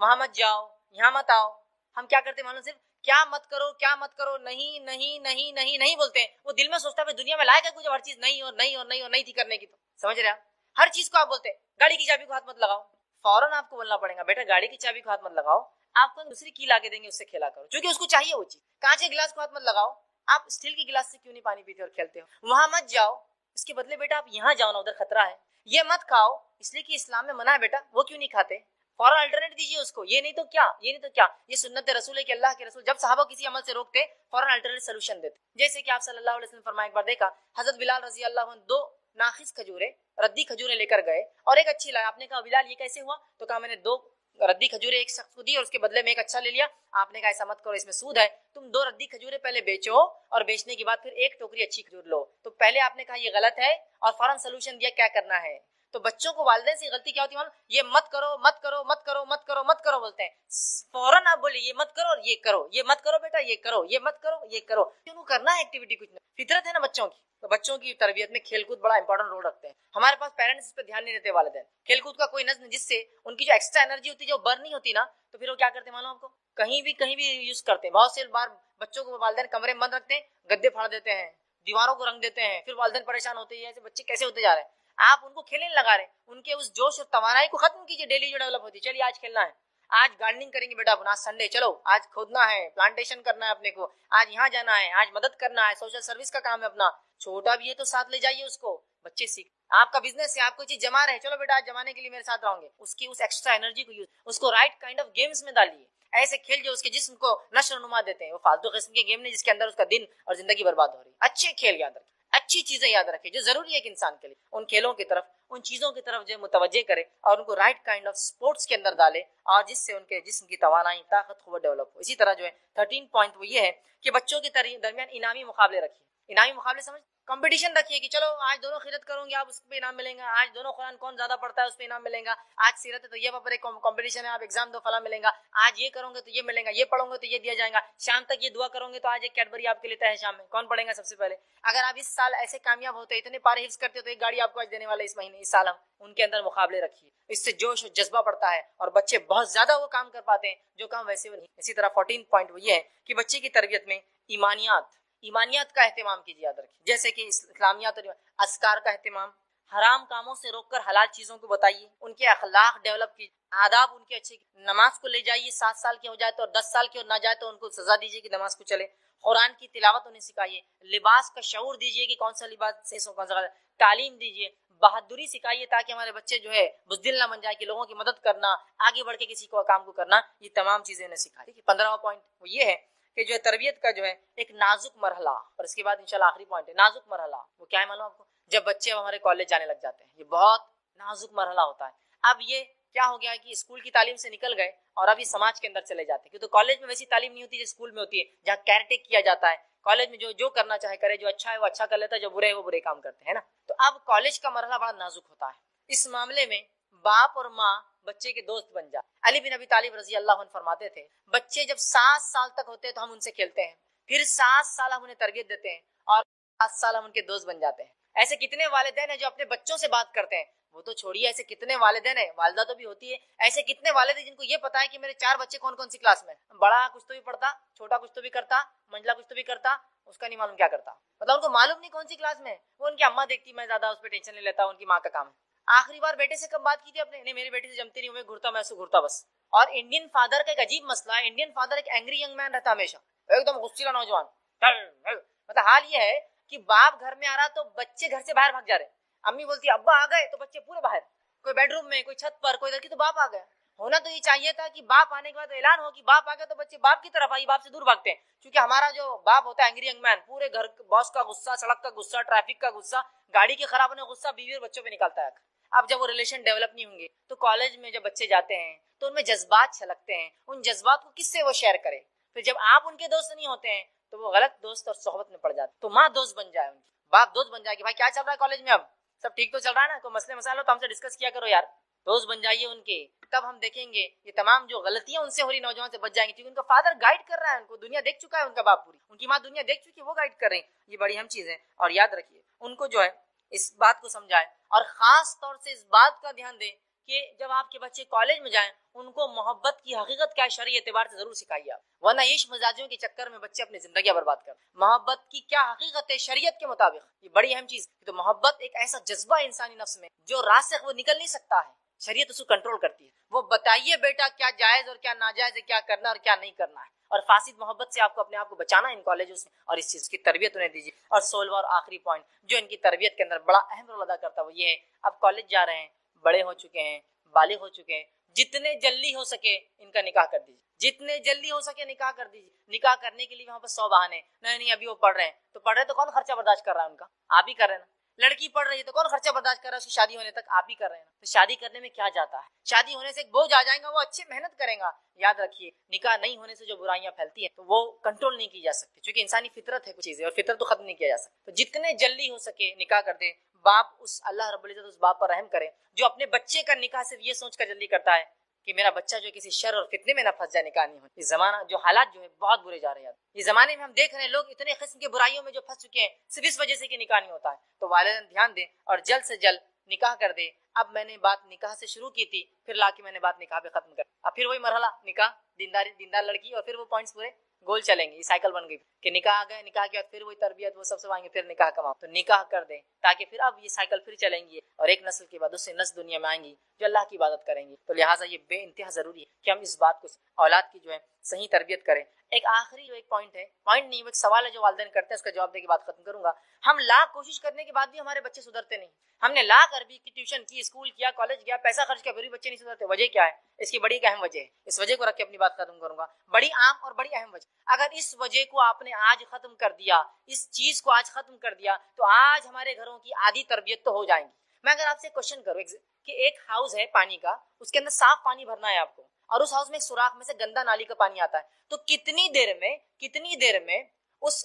وہاں مت جاؤ، یہاں مت آؤ. ہم کیا کرتے ہیں معلوم؟ صرف کیا مت کرو، کیا مت کرو، نہیں نہیں نہیں نہیں نہیں بولتے ہیں. وہ دل میں سوچتا ہے دنیا میں لائق ہے کچھ ہر چیز نہیں اور نہیں اور نہیں اور نہیں تھی کرنے کی. تو سمجھ رہے آپ؟ ہر چیز کو آپ بولتے ہیں گاڑی کی چابی کو ہاتھ مت لگاؤ، فوراً آپ کو بولنا پڑے گا بیٹا گاڑی کی چابی کو ہاتھ مت لگاؤ، آپ کو دوسری کی لا کے دیں گے اس سے کھیلا کرو، چونکہ اس کو چاہیے وہ چیز. کانچ کے گلاس کو ہاتھ مت لگاؤ، آپ اسٹیل کے گلاس سے کیوں نہیں پانی پیتے اور کھیلتے ہو. وہاں مت جاؤ، اس کے بدلے بیٹا آپ یہاں جاؤ نا، ادھر خطرہ ہے. یہ مت کھاؤ، اس لیے کہ اسلام میں منع ہے بیٹا، وہ کیوں نہیں کھاتے؟ فوراً الٹرنیٹ دیجیے اس کو. یہ نہیں تو کیا، یہ نہیں تو کیا. یہ سنت رسول ہے کہ اللہ کے رسول جب صحابہ کسی عمل سے روکتے فوراً الٹرنیٹ سولوشن دیتے. جیسے کہ آپ صلی اللہ علیہ وسلم فرمایا، ایک بار دیکھا حضرت بلال رضی اللہ عنہ 2 ناخص کھجوریں ردی کھجوریں لے کر گئے اور ایک اچھی لائے. آپ نے کہا بلال یہ کیسے ہوا؟ تو کہا میں نے 2 ردی کھجوریں ایک شخص کو دی اور اس کے بدلے میں ایک اچھا لے لیا. آپ نے کہا ایسا مت کرو، اس میں سود ہے. تم 2 ردی کھجوریں پہلے بیچو اور بیچنے کے بعد پھر ایک ٹوکری اچھی کھجور لو. تو پہلے آپ نے کہا یہ غلط ہے اور فوراً سولوشن دیا کیا کرنا ہے. تو بچوں کو والدین سے غلطی کیا ہوتی ہے؟ یہ مت کرو مت کرو مت کرو مت کرو مت کرو بولتے ہیں. فوراً آپ بولے یہ مت کرو اور یہ کرو، یہ مت کرو بیٹا یہ کرو، یہ مت کرو یہ کرو. کیوں کرنا ہے ایکٹیویٹی؟ کچھ نہیں، فطرت ہے نا بچوں کی. تو بچوں کی تربیت میں کھیل کود بڑا امپورٹنٹ رول رکھتے ہیں. ہمارے پاس پیرنٹس اس پہ دھیان نہیں دیتے والدین. کھیل کود کا کوئی نظم جس سے ان کی جو ایکسٹرا انرجی ہوتی ہے جو برن نہیں ہوتی نا، تو پھر وہ کیا کرتے ہیں معلوم آپ کو؟ کہیں بھی یوز کرتے ہیں. بہت سے بار بچوں کو والدین کمرے میں بند رکھتے ہیں، گدے پھاڑ دیتے ہیں، دیواروں کو رنگ دیتے ہیں، پھر والدین پریشان ہوتے ہیں ایسے بچے کیسے ہوتے جا رہے ہیں. آپ ان کو کھیلنے لگا رہے ہیں، ان کے اس جوش اور توانائی کو ختم کیجیے. ڈیلی جو ڈیولپ ہوتی ہے، چلیے آج کھیلنا ہے، آج گارڈننگ کریں گے بیٹا، آج سنڈے چلو آج کھودنا ہے، پلانٹیشن کرنا ہے اپنے کو، آج یہاں جانا ہے، آج مدد کرنا ہے، سوشل سروس کا کام ہے اپنا. چھوٹا بھی ہے تو ساتھ لے جائیے اس کو. بچے سیکھ، آپ کا بزنس ہے، آپ کوئی چیز جما رہے ہیں، چلو بیٹا آج جمانے کے لیے میرے ساتھ رہوں گے. اس کی اس ایکسٹرا انرجی کو یوز، اس کو رائٹ کائنڈ آف گیمز میں ڈالیے. ایسے کھیل جو اس کے جسم کو نشو و نما دیتے ہیں. وہ فالتو قسم کے گیم نہیں جس کے اندر اس کا دن اور زندگی برباد ہو رہی ہے. اچھے کھیل یاد رکھیں، اچھی چیزیں یاد رکھیں جو ضروری ہے ایک انسان کے لیے. ان کھیلوں کی طرف، ان چیزوں کی طرف جو متوجہ کرے اور ان کو رائٹ کائنڈ آف سپورٹس کے اندر ڈالے، اور جس سے ان کے جسم کی توانائی، طاقت، قوت ڈیولپ ہو. اسی طرح جو ہے 13 پوائنٹ وہ یہ ہے کہ بچوں کے درمیان انعامی مقابلے رکھیے. انعامی مقابلے سمجھ کمپٹیشن رکھیے کہ چلو آج دونوں خیرت کروں گے آپ اس پہ انعام ملیں گا, آج دونوں قرآن کون زیادہ پڑھتا ہے اس پہ انعام ملیں گا, آج سیرت طیبہ پر ایک کمپٹیشن ہے آپ ایگزام دو فلاں ملیں گا, آج یہ کروں گے تو یہ ملیں گا, یہ پڑھوں گے تو یہ دیا جائے گا, شام تک یہ دعا کروں گے تو آج ایک کیڈبری آپ کے لیے ہے شام میں, کون پڑھیں گا سب سے پہلے. اگر آپ اس سال ایسے کامیاب ہوتے اتنے پارے حفظ کرتے تو ایک گاڑی آپ کو آج دینے والے اس مہینے اس سال ہم ان کے اندر مقابلے رکھیے, اس سے جوش و جذبہ بڑھتا ہے اور بچے بہت زیادہ وہ کام کر پاتے ہیں جو کام ویسے وہ نہیں. اسی طرح 14 پوائنٹ وہ یہ ہے کہ بچے کی تربیت میں ایمانیات کا اہتمام کیجیے, یاد رکھیے جیسے کہ اسلامیات اور اذکار کا اہتمام, حرام کاموں سے روک کر حلال چیزوں کو بتائیے, ان کے اخلاق ڈیولپ کیجیے, آداب ان کے اچھے, نماز کو لے جائیے 7 سال کے ہو جائے تو اور 10 سال کے اور نہ جائے تو ان کو سزا دیجیے کہ نماز کو چلے, قرآن کی تلاوت انہیں سکھائیے, لباس کا شعور دیجیے کہ کون سا لباس سے کون سا, تعلیم دیجیے, بہادری سکھائیے تاکہ ہمارے بچے جو ہے بزدل نہ بن جائے کہ لوگوں کی مدد کرنا, آگے بڑھ کے کسی کو کام کو کرنا, یہ تمام چیزیں انہیں سکھائیے. 15واں پوائنٹ وہ یہ ہے کہ جو ہے تربیت کا جو ہے ایک نازک مرحلہ, اور اس کے بعد انشاءاللہ آخری پوائنٹ ہے نازک مرحلہ. وہ کیا ہے معلوم آپ کو, جب بچے ہمارے کالج جانے لگ جاتے ہیں, یہ بہت نازک مرحلہ ہوتا ہے. اب یہ کیا ہو گیا کہ اسکول کی تعلیم سے نکل گئے اور اب یہ سماج کے اندر چلے جاتے ہیں, کیونکہ کالج میں ویسی تعلیم نہیں ہوتی جو اسکول میں ہوتی ہے جہاں کیئر ٹیک کیا جاتا ہے. کالج میں جو کرنا چاہے کرے, جو اچھا ہے وہ اچھا کر لیتا ہے, جو برے ہے وہ برے کام کرتے ہیں نا. تو اب کالج کا مرحلہ بڑا نازک ہوتا ہے. اس معاملے میں باپ اور ماں بچے کے دوست بن جائے. علی بن ابی طالب رضی اللہ عنہ فرماتے تھے بچے جب 7 سال تک ہوتے ہیں تو ہم ان سے کھیلتے ہیں, پھر 7 سال ہم انہیں تربیت دیتے ہیں اور 7 سال ہم ان کے دوست بن جاتے ہیں. ایسے کتنے والدین ہیں جو اپنے بچوں سے بات کرتے ہیں, وہ تو چھوڑیے, ایسے کتنے والدین ہیں, والدہ تو بھی ہوتی ہے, ایسے کتنے والد ہیں جن کو یہ پتا ہے کہ میرے 4 بچے کون کون سی کلاس میں, بڑا کچھ تو بھی پڑھتا, چھوٹا کچھ تو بھی کرتا, منجلا کچھ تو بھی کرتا, اس کا نہیں معلوم کیا کرتا, مطلب ان کو معلوم نہیں کون سی کلاس میں. وہ ان کی اما دیکھتی, میں زیادہ اس پہ ٹینشن نہیں لیتا, ان کی ماں کا کام ہے. آخری بار بیٹے سے کب بات کی تھی اپنے, نہیں میری بیٹی سے جمتی نہیں ہوں, میں گھرتا, میں ایسے گھرتا بس. اور انڈین فادر کا ایک عجیب مسئلہ ہے, انڈین فادر ایک اینگری ینگ مین رہتا ہمیشہ, ایک دم غصیلا نوجوان. مطلب حال یہ ہے کہ باپ گھر میں آ رہا تو بچے گھر سے باہر بھاگ جا رہے, امی بولتی ابا آ گئے تو بچے پورے باہر, کوئی بیڈ روم میں, کوئی چھت پر, کوئی ادھر کی, تو باپ آ گیا. ہونا تو یہ چاہیے تھا کہ باپ آنے کے بعد اعلان ہو کہ باپ آ گیا تو بچے باپ کی طرف آئیے, باپ سے دور بھاگتے ہیں, کیونکہ ہمارا جو باپ ہوتا ہے اینگری ینگ مین, پورے گھر باس کا غصہ, سڑک کا غصہ, ٹریفک کا غصہ, گاڑی کے خراب ہونے کا غصہ بیوی اور بچوں پہ نکالتا ہے. اب جب وہ ریلیشن ڈیولپ نہیں ہوں گے تو کالج میں جب بچے جاتے ہیں تو ان میں جذبات چھلکتے ہیں, ان جذبات کو کس سے وہ شیئر کرے. پھر جب آپ ان کے دوست نہیں ہوتے ہیں تو وہ غلط دوست اور صحبت میں پڑ جاتے. تو ماں دوست بن جائے, ان کی باپ دوست بن جائے کہ بھائی کیا چل رہا ہے کالج میں, اب سب ٹھیک تو چل رہا ہے نا, کوئی مسئلے مسائل ہو تو ہم سے ڈسکس کیا کرو یار, دوست بن جائیے ان کے. تب ہم دیکھیں گے یہ تمام جو غلطیاں ان سے ہو رہی نوجوان سے بچ جائیں گی, کیونکہ ان کا فادر گائیڈ کر رہا ہے, ان کو دنیا دیکھ چکا ہے, ان کا باپ پوری, ان کی ماں دنیا دیکھ چکی ہے, وہ گائیڈ کر رہے ہیں. یہ بڑی اہم چیز ہے. اور یاد رکھیے ان کو جو ہے اس بات کو سمجھائے, اور خاص طور سے اس بات کا دھیان دیں کہ جب آپ کے بچے کالج میں جائیں ان کو محبت کی حقیقت کیا شرعی اعتبار سے ضرور سکھائیے آپ, ورنہ عشق مزاجیوں کے چکر میں بچے اپنی زندگیاں برباد کر. محبت کی کیا حقیقت ہے شریعت کے مطابق, یہ بڑی اہم چیز. تو محبت ایک ایسا جذبہ انسانی نفس میں جو راسخ وہ نکل نہیں سکتا ہے, شریعت اس کو کنٹرول کرتی ہے. وہ بتائیے بیٹا کیا جائز اور کیا ناجائز ہے, کیا کرنا اور کیا نہیں کرنا ہے, اور فاسد محبت سے آپ کو اپنے آپ کو بچانا ان کالجوں سے, اور اس چیز کی تربیت انہیں دیجیے. اور 16واں اور آخری پوائنٹ جو ان کی تربیت کے اندر بڑا اہم رول ادا کرتا ہے وہ یہ ہے, اب کالج جا رہے ہیں, بڑے ہو چکے ہیں, بالغ ہو چکے ہیں, جتنے جلدی ہو سکے ان کا نکاح کر دیجیے, جتنے جلدی ہو سکے نکاح کر دیجیے. نکاح کرنے کے لیے وہاں پر 100 بہانے, نہیں ابھی وہ پڑھ رہے ہیں, تو پڑھ رہے تو کون خرچہ برداشت کر رہا ہے ان کا, آپ ہی کر رہے ہیں نا. لڑکی پڑھ رہی ہے تو کون خرچہ برداشت کر رہا ہے اس کی شادی ہونے تک, آپ ہی کر رہے ہیں نا. تو شادی کرنے میں کیا جاتا ہے, شادی ہونے سے ایک بوجھ آ جائے گا, وہ اچھی محنت کریں گا. یاد رکھیے نکاح نہیں ہونے سے جو برائیاں پھیلتی ہیں تو وہ کنٹرول نہیں کی جا سکتی, کیونکہ انسانی فطرت ہے کچھ چیزیں, اور فطرت تو ختم نہیں کیا جا سکتا. تو جتنے جلدی ہو سکے نکاح کر دے. باپ اس اللہ رب العزت اس باپ پر رحم کرے جو اپنے بچے کا نکاح صرف یہ سوچ کر جلدی کرتا ہے کہ میرا بچہ جو کسی شر اور فتنے میں نہ پھنس جائے, نکاح نہیں ہو. یہ زمانہ جو حالات جو ہے بہت برے جا رہے ہیں, یہ زمانے میں ہم دیکھ رہے ہیں لوگ اتنے قسم کی برائیوں میں جو پھنس چکے ہیں صرف اس وجہ سے کہ نکاح نہیں ہوتا ہے. تو والدین دھیان دیں اور جلد سے جلد نکاح کر دے. اب میں نے بات نکاح سے شروع کی تھی, پھر لا کے میں نے بات نکاح پہ ختم کر, اب پھر وہی مرحلہ نکاح, دیندار لڑکی, اور پھر وہ پوائنٹس پورے گول چلیں گے. یہ سائیکل بن گئی کہ نکاح آ گئے, نکاح کے بعد پھر وہی تربیت, وہ سب آئیں گے, پھر نکاح کماؤ. تو نکاح کر دیں تاکہ پھر اب یہ سائیکل پھر چلیں گی, اور ایک نسل کے بعد دوسری نسل دنیا میں آئیں گی جو اللہ کی عبادت کریں گی. تو لہٰذا یہ بے انتہا ضروری ہے کہ ہم اس بات کو اولاد کی جو ہے صحیح تربیت کریں. ایک آخری جو ایک پوائنٹ ہے, پوائنٹ نہیں وہ ایک سوال ہے جو والدین کرتے ہیں, اس کا جواب دے کے بات ختم کروں گا. ہم لاکھ کوشش کرنے کے بعد بھی ہمارے بچے سدھرتے نہیں. ہم نے لاکھ عربی کی ٹیوشن کی, اسکول کیا, کالج گیا, پیسہ خرچ کیا, پھر بھی بچے نہیں سدھرتے. وجہ کیا ہے؟ اس کی بڑی ایک اہم وجہ ہے, اس وجہ کو رکھ کے اپنی بات ختم کروں گا. بڑی عام اور بڑی اہم وجہ, اگر اس وجہ کو آپ نے آج ختم کر دیا, اس چیز کو آج ختم کر دیا, تو آج ہمارے گھروں کی آدھی تربیت تو ہو جائیں گی. میں اگر آپ سے کوشچن کروں کہ ایک ہاؤس ہے پانی کا, اس کے اندر صاف پانی بھرنا ہے آپ کو, اور اس ہاؤس میں ایک سوراخ میں سے گندا نالی کا پانی آتا ہے, تو کتنی دیر میں اس